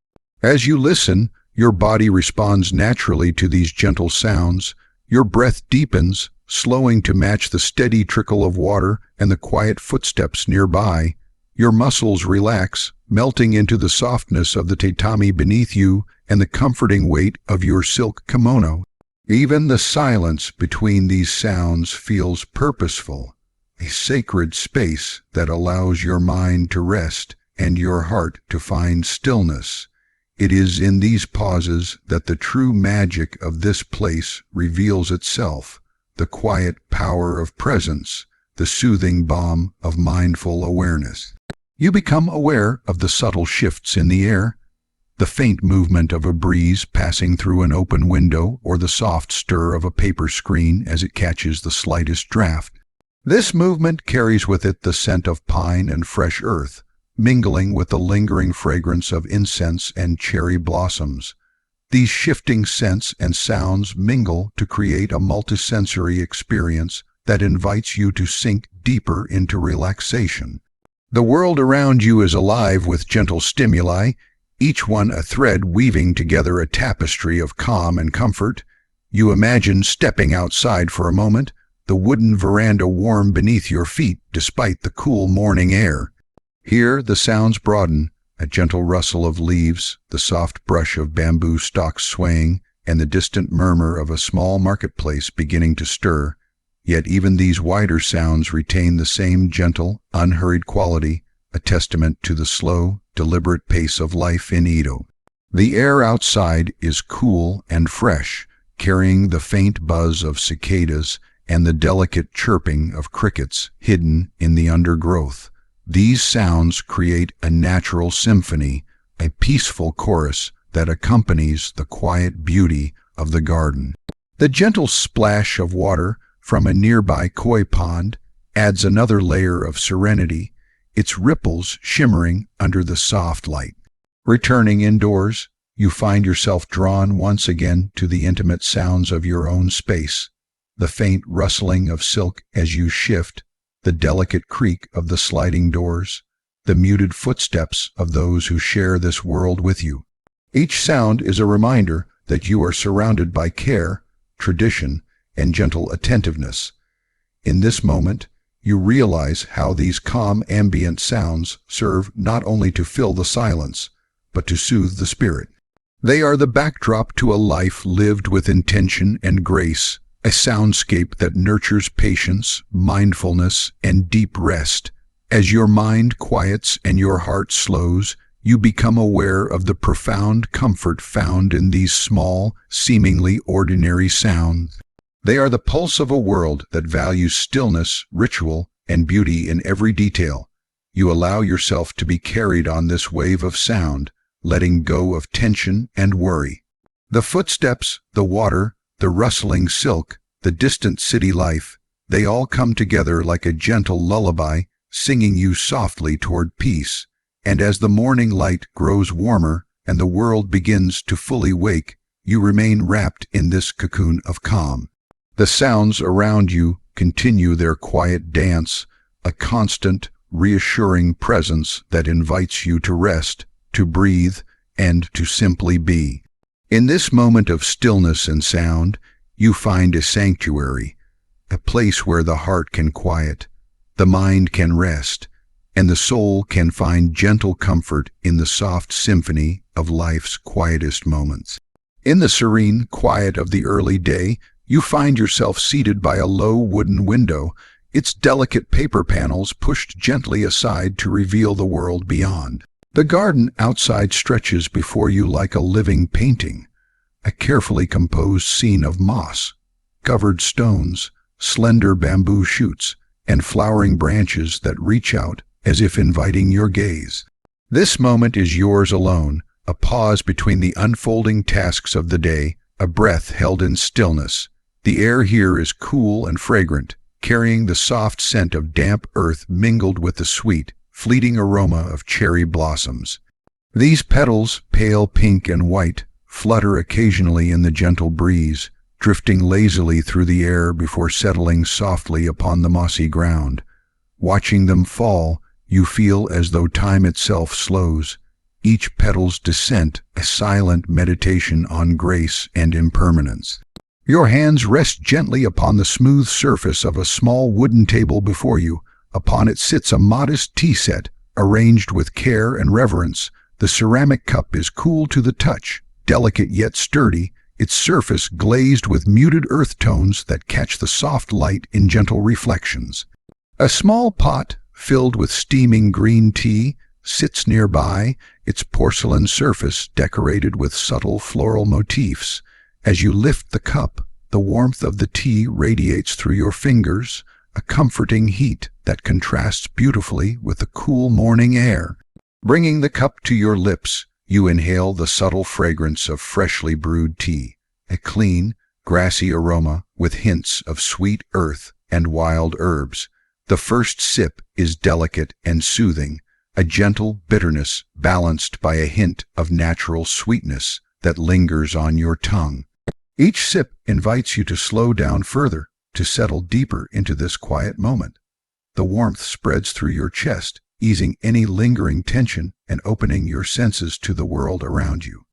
Speaker 1: As you listen, your body responds naturally to these gentle sounds. Your breath deepens, slowing to match the steady trickle of water and the quiet footsteps nearby. Your muscles relax, melting into the softness of the tatami beneath you and the comforting weight of your silk kimono. Even the silence between these sounds feels purposeful, a sacred space that allows your mind to rest and your heart to find stillness. It is in these pauses that the true magic of this place reveals itself, the quiet power of presence, the soothing balm of mindful awareness. You become aware of the subtle shifts in the air, the faint movement of a breeze passing through an open window or the soft stir of a paper screen as it catches the slightest draft. This movement carries with it the scent of pine and fresh earth, mingling with the lingering fragrance of incense and cherry blossoms. These shifting scents and sounds mingle to create a multisensory experience that invites you to sink deeper into relaxation. The world around you is alive with gentle stimuli, each one a thread weaving together a tapestry of calm and comfort. You imagine stepping outside for a moment, the wooden veranda warm beneath your feet despite the cool morning air. Here the sounds broaden, a gentle rustle of leaves, the soft brush of bamboo stalks swaying, and the distant murmur of a small marketplace beginning to stir. Yet even these wider sounds retain the same gentle, unhurried quality, a testament to the slow, deliberate pace of life in Edo. The air outside is cool and fresh, carrying the faint buzz of cicadas and the delicate chirping of crickets hidden in the undergrowth. These sounds create a natural symphony, a peaceful chorus that accompanies the quiet beauty of the garden. The gentle splash of water from a nearby koi pond adds another layer of serenity, its ripples shimmering under the soft light. Returning indoors, you find yourself drawn once again to the intimate sounds of your own space, the faint rustling of silk as you shift, the delicate creak of the sliding doors, the muted footsteps of those who share this world with you. Each sound is a reminder that you are surrounded by care, tradition, and gentle attentiveness. In this moment, you realize how these calm ambient sounds serve not only to fill the silence, but to soothe the spirit. They are the backdrop to a life lived with intention and grace, a soundscape that nurtures patience, mindfulness, and deep rest. As your mind quiets and your heart slows, you become aware of the profound comfort found in these small, seemingly ordinary sounds. They are the pulse of a world that values stillness, ritual, and beauty in every detail. You allow yourself to be carried on this wave of sound, letting go of tension and worry. The footsteps, the water, the rustling silk, the distant city life, they all come together like a gentle lullaby, singing you softly toward peace. And as the morning light grows warmer and the world begins to fully wake, you remain wrapped in this cocoon of calm. The sounds around you continue their quiet dance, a constant, reassuring presence that invites you to rest, to breathe, and to simply be. In this moment of stillness and sound, you find a sanctuary, a place where the heart can quiet, the mind can rest, and the soul can find gentle comfort in the soft symphony of life's quietest moments. In the serene quiet of the early day, you find yourself seated by a low wooden window, its delicate paper panels pushed gently aside to reveal the world beyond. The garden outside stretches before you like a living painting, a carefully composed scene of moss, covered stones, slender bamboo shoots, and flowering branches that reach out as if inviting your gaze. This moment is yours alone, a pause between the unfolding tasks of the day, a breath held in stillness. The air here is cool and fragrant, carrying the soft scent of damp earth mingled with the sweet, fleeting aroma of cherry blossoms. These petals, pale pink and white, flutter occasionally in the gentle breeze, drifting lazily through the air before settling softly upon the mossy ground. Watching them fall, you feel as though time itself slows, each petal's descent a silent meditation on grace and impermanence. Your hands rest gently upon the smooth surface of a small wooden table before you. Upon it sits a modest tea set, arranged with care and reverence. The ceramic cup is cool to the touch, delicate yet sturdy, its surface glazed with muted earth tones that catch the soft light in gentle reflections. A small pot, filled with steaming green tea, sits nearby, its porcelain surface decorated with subtle floral motifs. As you lift the cup, the warmth of the tea radiates through your fingers, a comforting heat that contrasts beautifully with the cool morning air. Bringing the cup to your lips, you inhale the subtle fragrance of freshly brewed tea, a clean, grassy aroma with hints of sweet earth and wild herbs. The first sip is delicate and soothing, a gentle bitterness balanced by a hint of natural sweetness that lingers on your tongue. Each sip invites you to slow down further, to settle deeper into this quiet moment. The warmth spreads through your chest, easing any lingering tension and opening your senses to the world around you.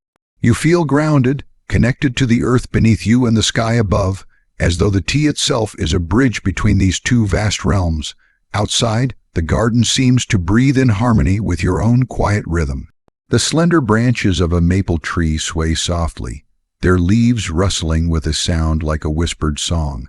Speaker 1: You feel grounded, connected to the earth beneath you and the sky above, as though the tea itself is a bridge between these two vast realms. Outside, the garden seems to breathe in harmony with your own quiet rhythm. The slender branches of a maple tree sway softly, their leaves rustling with a sound like a whispered song.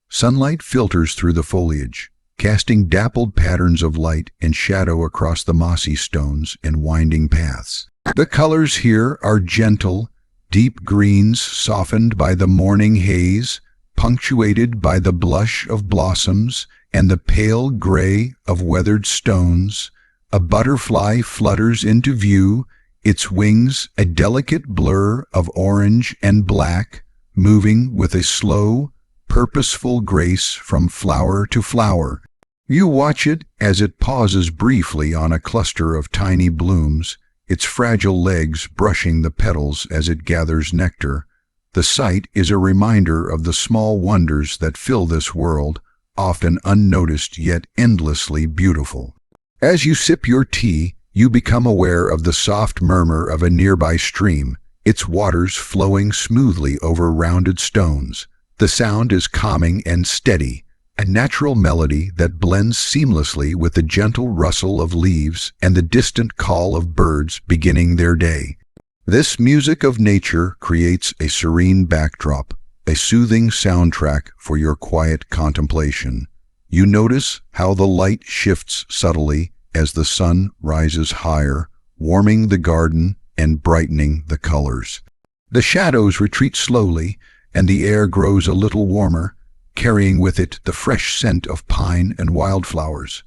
Speaker 1: Sunlight filters through the foliage, casting dappled patterns of light and shadow across the mossy stones and winding paths. The colors here are gentle, deep greens softened by the morning haze, punctuated by the blush of blossoms and the pale gray of weathered stones. A butterfly flutters into view, its wings a delicate blur of orange and black, moving with a slow, purposeful grace from flower to flower. You watch it as it pauses briefly on a cluster of tiny blooms, its fragile legs brushing the petals as it gathers nectar. The sight is a reminder of the small wonders that fill this world, often unnoticed yet endlessly beautiful. As you sip your tea, you become aware of the soft murmur of a nearby stream, its waters flowing smoothly over rounded stones. The sound is calming and steady, a natural melody that blends seamlessly with the gentle rustle of leaves and the distant call of birds beginning their day. This music of nature creates a serene backdrop, a soothing soundtrack for your quiet contemplation. You notice how the light shifts subtly as the sun rises higher, warming the garden and brightening the colors. The shadows retreat slowly, and the air grows a little warmer, carrying with it the fresh scent of pine and wildflowers.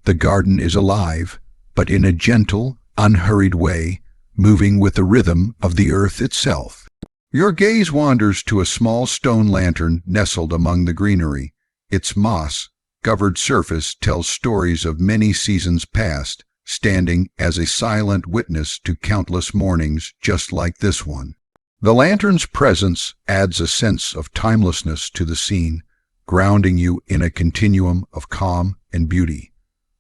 Speaker 1: The garden is alive, but in a gentle, unhurried way, moving with the rhythm of the earth itself. Your gaze wanders to a small stone lantern nestled among the greenery. Its moss-covered surface tells stories of many seasons past, standing as a silent witness to countless mornings just like this one. The lantern's presence adds a sense of timelessness to the scene, grounding you in a continuum of calm and beauty.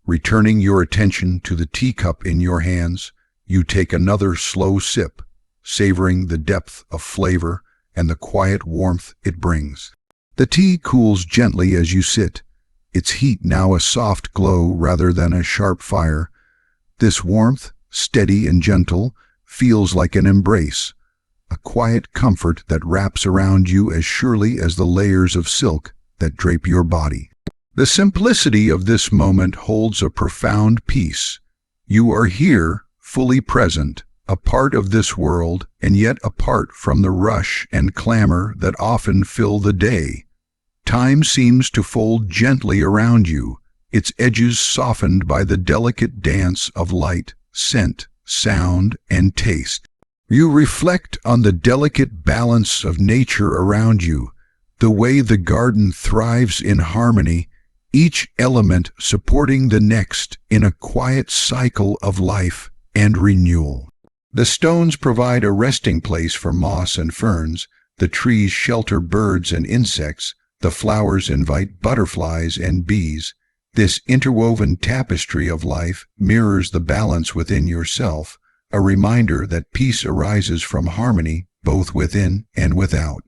Speaker 1: Returning your attention to the teacup in your hands, you take another slow sip, savoring the depth of flavor and the quiet warmth it brings. The tea cools gently as you sit, its heat now a soft glow rather than a sharp fire. This warmth, steady and gentle, feels like an embrace, a quiet comfort that wraps around you as surely as the layers of silk that drape your body. The simplicity of this moment holds a profound peace. You are here, fully present, a part of this world, and yet apart from the rush and clamor that often fill the day. Time seems to fold gently around you, its edges softened by the delicate dance of light, scent, sound, and taste. You reflect on the delicate balance of nature around you, the way the garden thrives in harmony, each element supporting the next in a quiet cycle of life and renewal. The stones provide a resting place for moss and ferns, the trees shelter birds and insects, the flowers invite butterflies and bees. This interwoven tapestry of life mirrors the balance within yourself, a reminder that peace arises from harmony both within and without.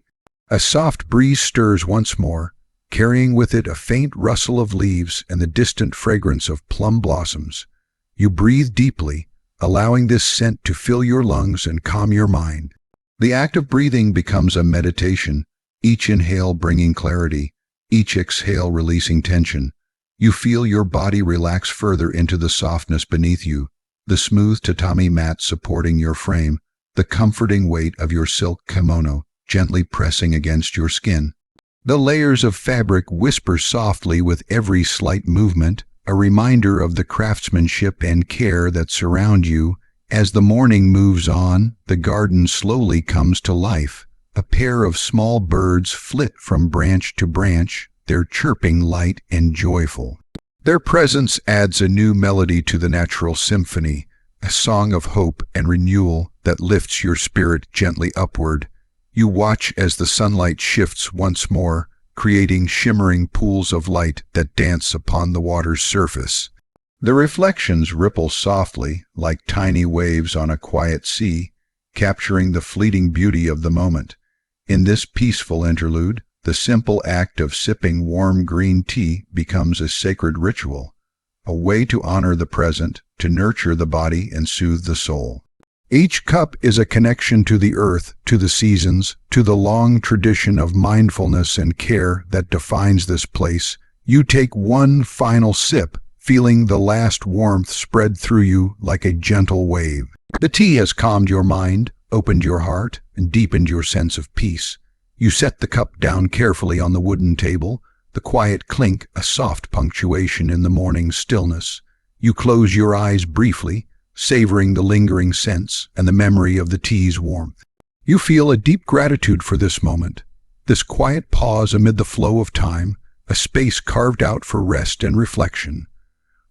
Speaker 1: A soft breeze stirs once more, carrying with it a faint rustle of leaves and the distant fragrance of plum blossoms. You breathe deeply, allowing this scent to fill your lungs and calm your mind. The act of breathing becomes a meditation, each inhale bringing clarity, each exhale releasing tension. You feel your body relax further into the softness beneath you, the smooth tatami mat supporting your frame, the comforting weight of your silk kimono gently pressing against your skin. The layers of fabric whisper softly with every slight movement, a reminder of the craftsmanship and care that surround you. As the morning moves on, the garden slowly comes to life. A pair of small birds flit from branch to branch, their chirping light and joyful. Their presence adds a new melody to the natural symphony, a song of hope and renewal that lifts your spirit gently upward. You watch as the sunlight shifts once more, creating shimmering pools of light that dance upon the water's surface. The reflections ripple softly, like tiny waves on a quiet sea, capturing the fleeting beauty of the moment. In this peaceful interlude, the simple act of sipping warm green tea becomes a sacred ritual, a way to honor the present, to nurture the body and soothe the soul. Each cup is a connection to the earth, to the seasons, to the long tradition of mindfulness and care that defines this place. You take one final sip, feeling the last warmth spread through you like a gentle wave. The tea has calmed your mind, opened your heart, and deepened your sense of peace. You set the cup down carefully on the wooden table, the quiet clink a soft punctuation in the morning stillness. You close your eyes briefly, savoring the lingering scents and the memory of the tea's warmth. You feel a deep gratitude for this moment, this quiet pause amid the flow of time, a space carved out for rest and reflection.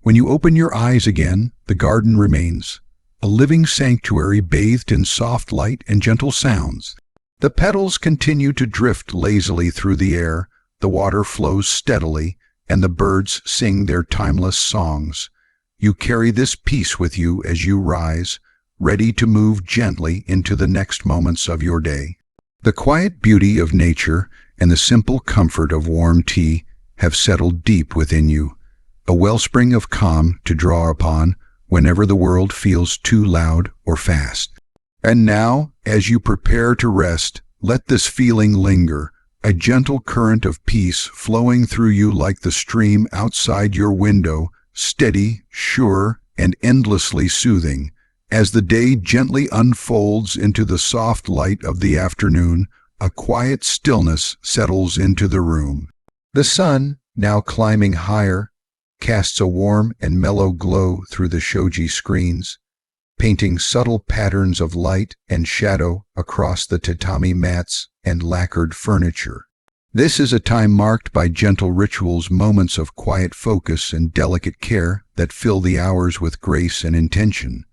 Speaker 1: When you open your eyes again, the garden remains, a living sanctuary bathed in soft light and gentle sounds. The petals continue to drift lazily through the air, the water flows steadily, and the birds sing their timeless songs. You carry this peace with you as you rise, ready to move gently into the next moments of your day. The quiet beauty of nature and the simple comfort of warm tea have settled deep within you, a wellspring of calm to draw upon whenever the world feels too loud or fast. And now, as you prepare to rest, let this feeling linger, a gentle current of peace flowing through you like the stream outside your window, steady, sure, and endlessly soothing. As the day gently unfolds into the soft light of the afternoon, a quiet stillness settles into the room. The sun, now climbing higher, casts a warm and mellow glow through the shoji screens, painting subtle patterns of light and shadow across the tatami mats and lacquered furniture. This is a time marked by gentle rituals, moments of quiet focus and delicate care that fill the hours with grace and intention.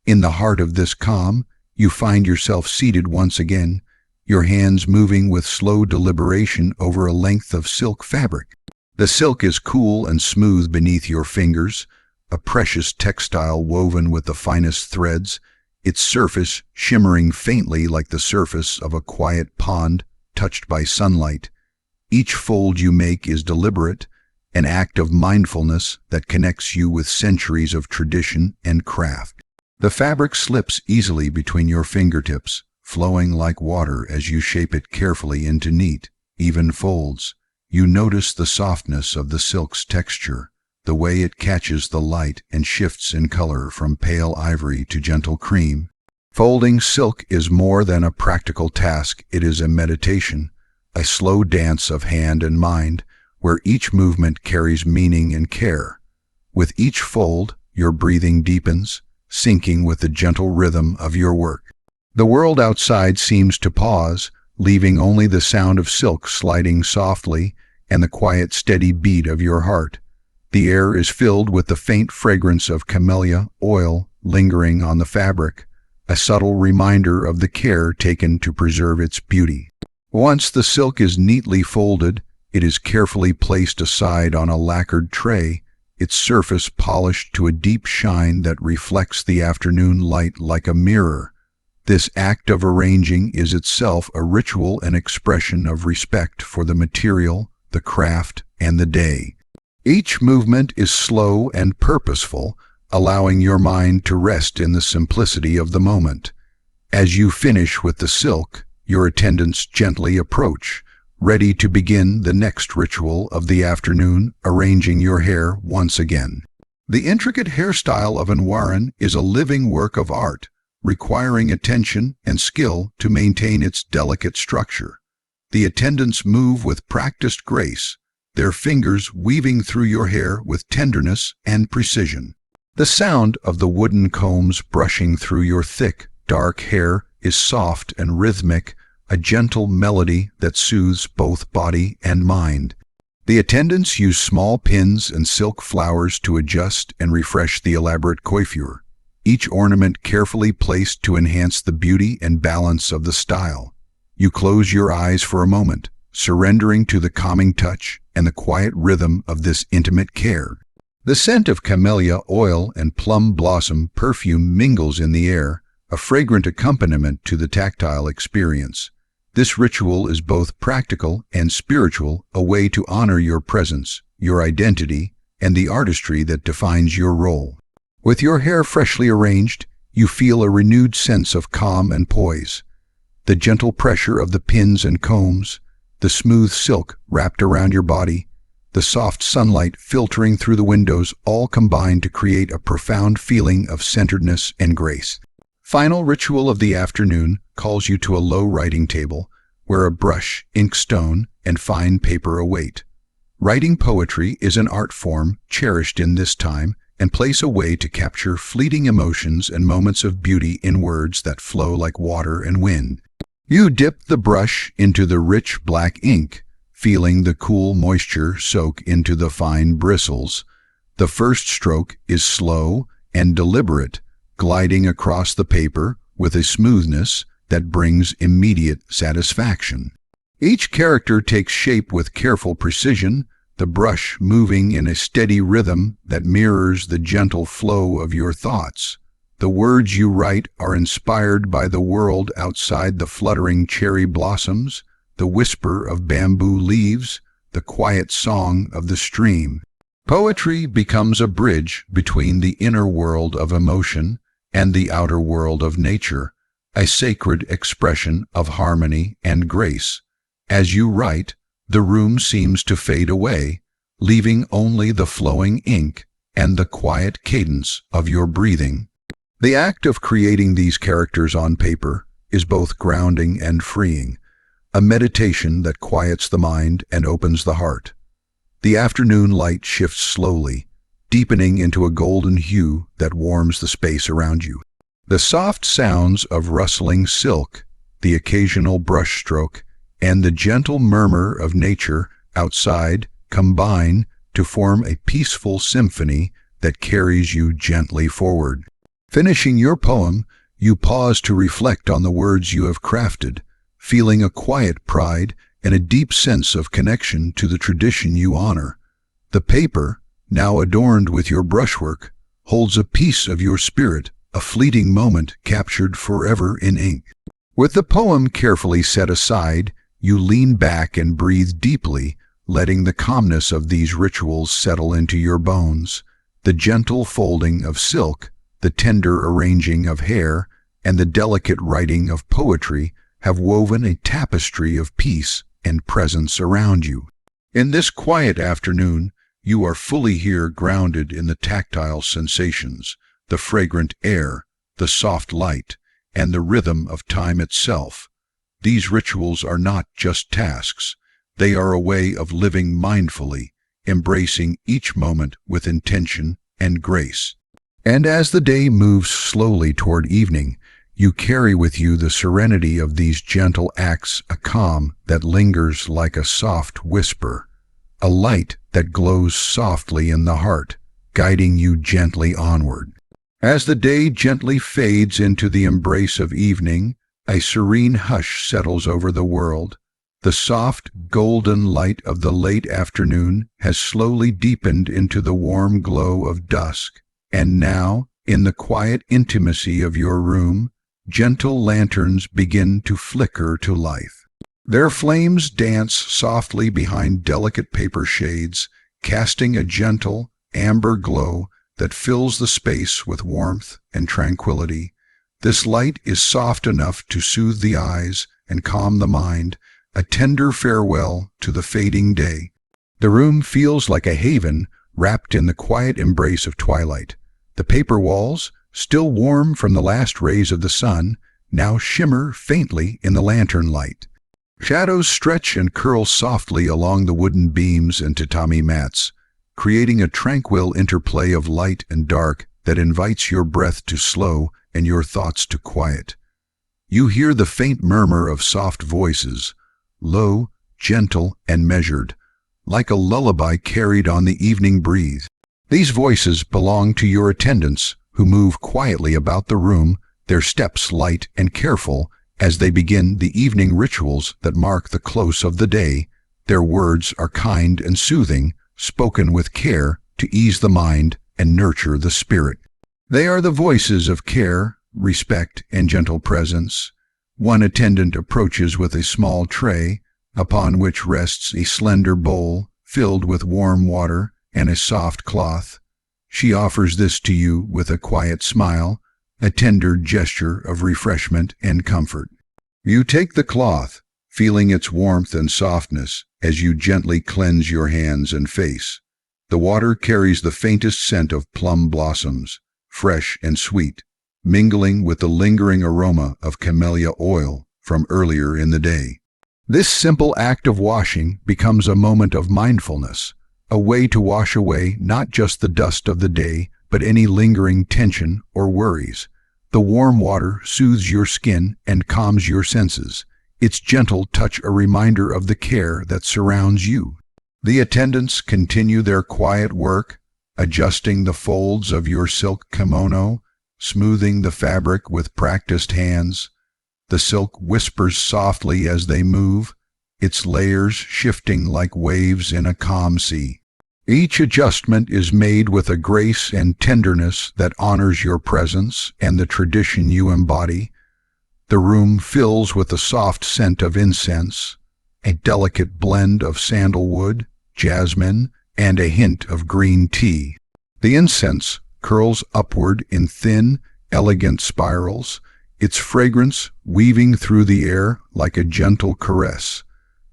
Speaker 1: In the heart of this calm, you find yourself seated once again, your hands moving with slow deliberation over a length of silk fabric. The silk is cool and smooth beneath your fingers, a precious textile woven with the finest threads, its surface shimmering faintly like the surface of a quiet pond touched by sunlight. Each fold you make is deliberate, an act of mindfulness that connects you with centuries of tradition and craft. The fabric slips easily between your fingertips, flowing like water as you shape it carefully into neat, even folds. You notice the softness of the silk's texture, the way it catches the light and shifts in color from pale ivory to gentle cream. Folding silk is more than a practical task, it is a meditation, a slow dance of hand and mind, where each movement carries meaning and care. With each fold, your breathing deepens, syncing with the gentle rhythm of your work. The world outside seems to pause, leaving only the sound of silk sliding softly and the quiet, steady beat of your heart. The air is filled with the faint fragrance of camellia oil lingering on the fabric, a subtle reminder of the care taken to preserve its beauty. Once the silk is neatly folded, it is carefully placed aside on a lacquered tray, its surface polished to a deep shine that reflects the afternoon light like a mirror. This act of arranging is itself a ritual and expression of respect for the material, the craft, and the day. Each movement is slow and purposeful, allowing your mind to rest in the simplicity of the moment. As you finish with the silk, your attendants gently approach, ready to begin the next ritual of the afternoon, arranging your hair once again. The intricate hairstyle of an Oiran is a living work of art, requiring attention and skill to maintain its delicate structure. The attendants move with practiced grace, their fingers weaving through your hair with tenderness and precision. The sound of the wooden combs brushing through your thick, dark hair is soft and rhythmic, a gentle melody that soothes both body and mind. The attendants use small pins and silk flowers to adjust and refresh the elaborate coiffure, each ornament carefully placed to enhance the beauty and balance of the style. You close your eyes for a moment, surrendering to the calming touch and the quiet rhythm of this intimate care. The scent of camellia oil and plum blossom perfume mingles in the air, a fragrant accompaniment to the tactile experience. This ritual is both practical and spiritual, a way to honor your presence, your identity, and the artistry that defines your role. With your hair freshly arranged, you feel a renewed sense of calm and poise. The gentle pressure of the pins and combs, the smooth silk wrapped around your body, the soft sunlight filtering through the windows all combine to create a profound feeling of centeredness and grace. Final ritual of the afternoon calls you to a low writing table where a brush, inkstone, and fine paper await. Writing poetry is an art form cherished in this time and place a way to capture fleeting emotions and moments of beauty in words that flow like water and wind. You dip the brush into the rich black ink, feeling the cool moisture soak into the fine bristles. The first stroke is slow and deliberate, gliding across the paper with a smoothness that brings immediate satisfaction. Each character takes shape with careful precision, the brush moving in a steady rhythm that mirrors the gentle flow of your thoughts. The words you write are inspired by the world outside, the fluttering cherry blossoms, the whisper of bamboo leaves, the quiet song of the stream. Poetry becomes a bridge between the inner world of emotion and the outer world of nature, a sacred expression of harmony and grace. As you write, the room seems to fade away, leaving only the flowing ink and the quiet cadence of your breathing. The act of creating these characters on paper is both grounding and freeing, a meditation that quiets the mind and opens the heart. The afternoon light shifts slowly, deepening into a golden hue that warms the space around you. The soft sounds of rustling silk, the occasional brushstroke, and the gentle murmur of nature outside combine to form a peaceful symphony that carries you gently forward. Finishing your poem, you pause to reflect on the words you have crafted, feeling a quiet pride and a deep sense of connection to the tradition you honor. The paper, now adorned with your brushwork, holds a piece of your spirit, a fleeting moment captured forever in ink. With the poem carefully set aside, you lean back and breathe deeply, letting the calmness of these rituals settle into your bones. The gentle folding of silk, the tender arranging of hair, and the delicate writing of poetry have woven a tapestry of peace and presence around you. In this quiet afternoon, you are fully here, grounded in the tactile sensations, the fragrant air, the soft light, and the rhythm of time itself. These rituals are not just tasks. They are a way of living mindfully, embracing each moment with intention and grace. And as the day moves slowly toward evening, you carry with you the serenity of these gentle acts, a calm that lingers like a soft whisper, a light that glows softly in the heart, guiding you gently onward. As the day gently fades into the embrace of evening, a serene hush settles over the world. The soft, golden light of the late afternoon has slowly deepened into the warm glow of dusk, and now, in the quiet intimacy of your room, gentle lanterns begin to flicker to life. Their flames dance softly behind delicate paper shades, casting a gentle, amber glow that fills the space with warmth and tranquility. This light is soft enough to soothe the eyes and calm the mind, a tender farewell to the fading day. The room feels like a haven wrapped in the quiet embrace of twilight. The paper walls, still warm from the last rays of the sun, now shimmer faintly in the lantern light. Shadows stretch and curl softly along the wooden beams and tatami mats, creating a tranquil interplay of light and dark that invites your breath to slow and your thoughts to quiet. You hear the faint murmur of soft voices, low, gentle, and measured, like a lullaby carried on the evening breeze. These voices belong to your attendants, who move quietly about the room, their steps light and careful as they begin the evening rituals that mark the close of the day. Their words are kind and soothing, spoken with care to ease the mind and nurture the spirit. They are the voices of care, respect, and gentle presence. One attendant approaches with a small tray, upon which rests a slender bowl filled with warm water and a soft cloth. She offers this to you with a quiet smile, a tender gesture of refreshment and comfort. You take the cloth, feeling its warmth and softness as you gently cleanse your hands and face. The water carries the faintest scent of plum blossoms, fresh and sweet, mingling with the lingering aroma of camellia oil from earlier in the day. This simple act of washing becomes a moment of mindfulness, a way to wash away not just the dust of the day, but any lingering tension or worries. The warm water soothes your skin and calms your senses, its gentle touch a reminder of the care that surrounds you. The attendants continue their quiet work, adjusting the folds of your silk kimono, smoothing the fabric with practiced hands. The silk whispers softly as they move, its layers shifting like waves in a calm sea. Each adjustment is made with a grace and tenderness that honors your presence and the tradition you embody. The room fills with a soft scent of incense, a delicate blend of sandalwood, jasmine, and a hint of green tea. The incense curls upward in thin, elegant spirals, its fragrance weaving through the air like a gentle caress.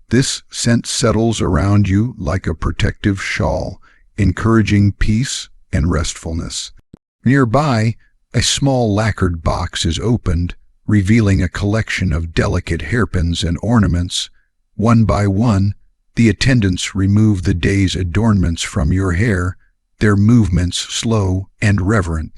Speaker 1: This scent settles around you like a protective shawl, encouraging peace and restfulness. Nearby, a small lacquered box is opened, revealing a collection of delicate hairpins and ornaments. One by one, the attendants remove the day's adornments from your hair, their movements slow and reverent.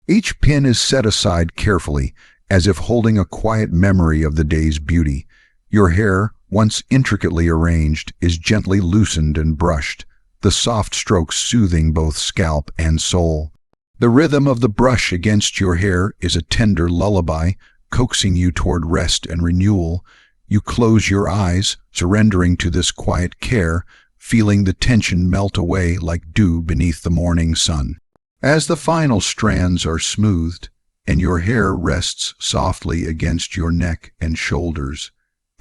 Speaker 1: Each pin is set aside carefully, as if holding a quiet memory of the day's beauty. Your hair, once intricately arranged, is gently loosened and brushed, the soft strokes soothing both scalp and soul. The rhythm of the brush against your hair is a tender lullaby, coaxing you toward rest and renewal. You close your eyes, surrendering to this quiet care, feeling the tension melt away like dew beneath the morning sun. As the final strands are smoothed, and your hair rests softly against your neck and shoulders,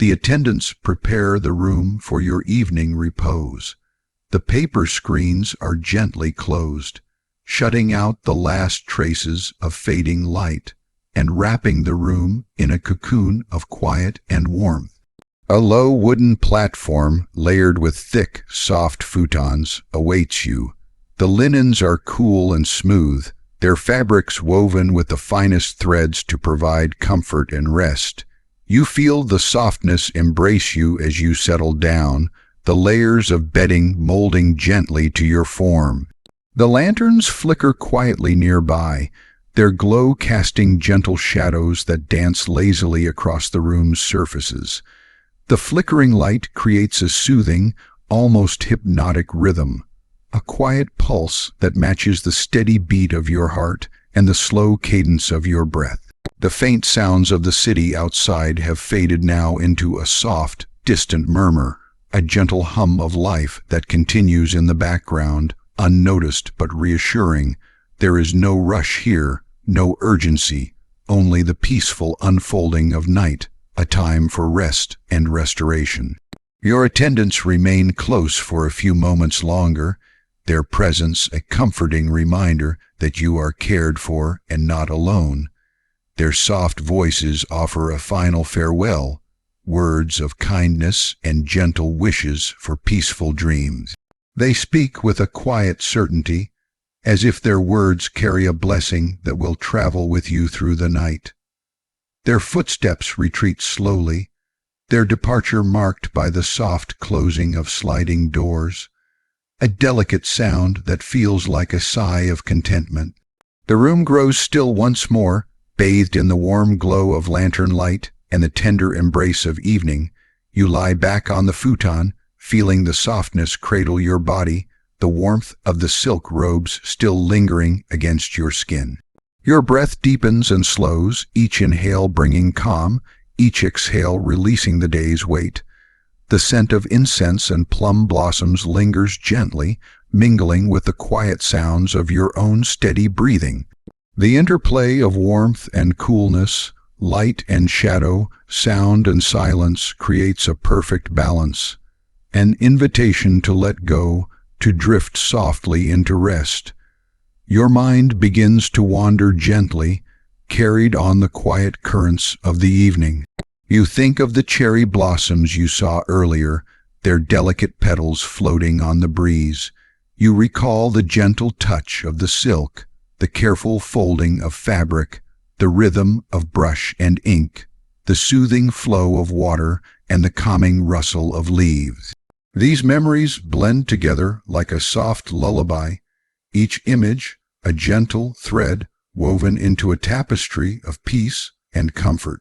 Speaker 1: the attendants prepare the room for your evening repose. The paper screens are gently closed, shutting out the last traces of fading light, and wrapping the room in a cocoon of quiet and warmth. A low wooden platform, layered with thick, soft futons, awaits you. The linens are cool and smooth, their fabrics woven with the finest threads to provide comfort and rest. You feel the softness embrace you as you settle down, the layers of bedding molding gently to your form. The lanterns flicker quietly nearby, their glow casting gentle shadows that dance lazily across the room's surfaces. The flickering light creates a soothing, almost hypnotic rhythm, a quiet pulse that matches the steady beat of your heart and the slow cadence of your breath. The faint sounds of the city outside have faded now into a soft, distant murmur, a gentle hum of life that continues in the background, unnoticed but reassuring. There is no rush here, no urgency, only the peaceful unfolding of night, a time for rest and restoration. Your attendants remain close for a few moments longer, their presence a comforting reminder that you are cared for and not alone. Their soft voices offer a final farewell, words of kindness and gentle wishes for peaceful dreams. They speak with a quiet certainty, as if their words carry a blessing that will travel with you through the night. Their footsteps retreat slowly, their departure marked by the soft closing of sliding doors, a delicate sound that feels like a sigh of contentment. The room grows still once more, bathed in the warm glow of lantern light and the tender embrace of evening. You lie back on the futon, feeling the softness cradle your body, the warmth of the silk robes still lingering against your skin. Your breath deepens and slows, each inhale bringing calm, each exhale releasing the day's weight. The scent of incense and plum blossoms lingers gently, mingling with the quiet sounds of your own steady breathing. The interplay of warmth and coolness, light and shadow, sound and silence creates a perfect balance, an invitation to let go, to drift softly into rest. Your mind begins to wander gently, carried on the quiet currents of the evening. You think of the cherry blossoms you saw earlier, their delicate petals floating on the breeze. You recall the gentle touch of the silk, the careful folding of fabric, the rhythm of brush and ink, the soothing flow of water, and the calming rustle of leaves. These memories blend together like a soft lullaby, each image a gentle thread woven into a tapestry of peace and comfort.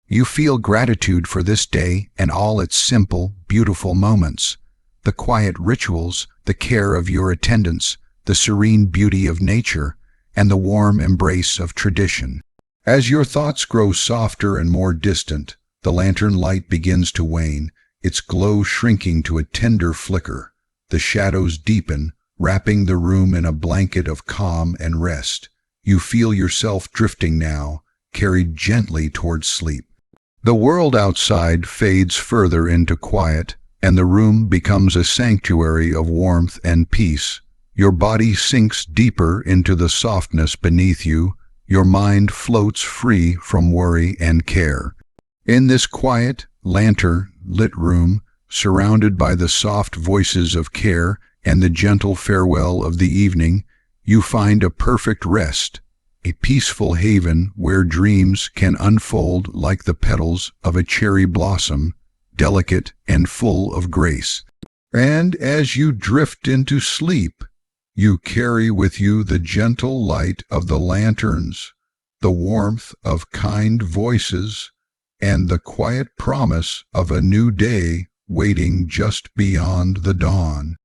Speaker 1: You feel gratitude for this day and all its simple, beautiful moments, the quiet rituals, the care of your attendants, the serene beauty of nature, and the warm embrace of tradition. As your thoughts grow softer and more distant, the lantern light begins to wane, its glow shrinking to a tender flicker. The shadows deepen, wrapping the room in a blanket of calm and rest. You feel yourself drifting now, carried gently towards sleep. The world outside fades further into quiet, and the room becomes a sanctuary of warmth and peace. Your body sinks deeper into the softness beneath you. Your mind floats free from worry and care. In this quiet, lantern-lit room, surrounded by the soft voices of care and the gentle farewell of the evening, you find a perfect rest, a peaceful haven where dreams can unfold like the petals of a cherry blossom, delicate and full of grace. And as you drift into sleep, you carry with you the gentle light of the lanterns, the warmth of kind voices, and the quiet promise of a new day waiting just beyond the dawn.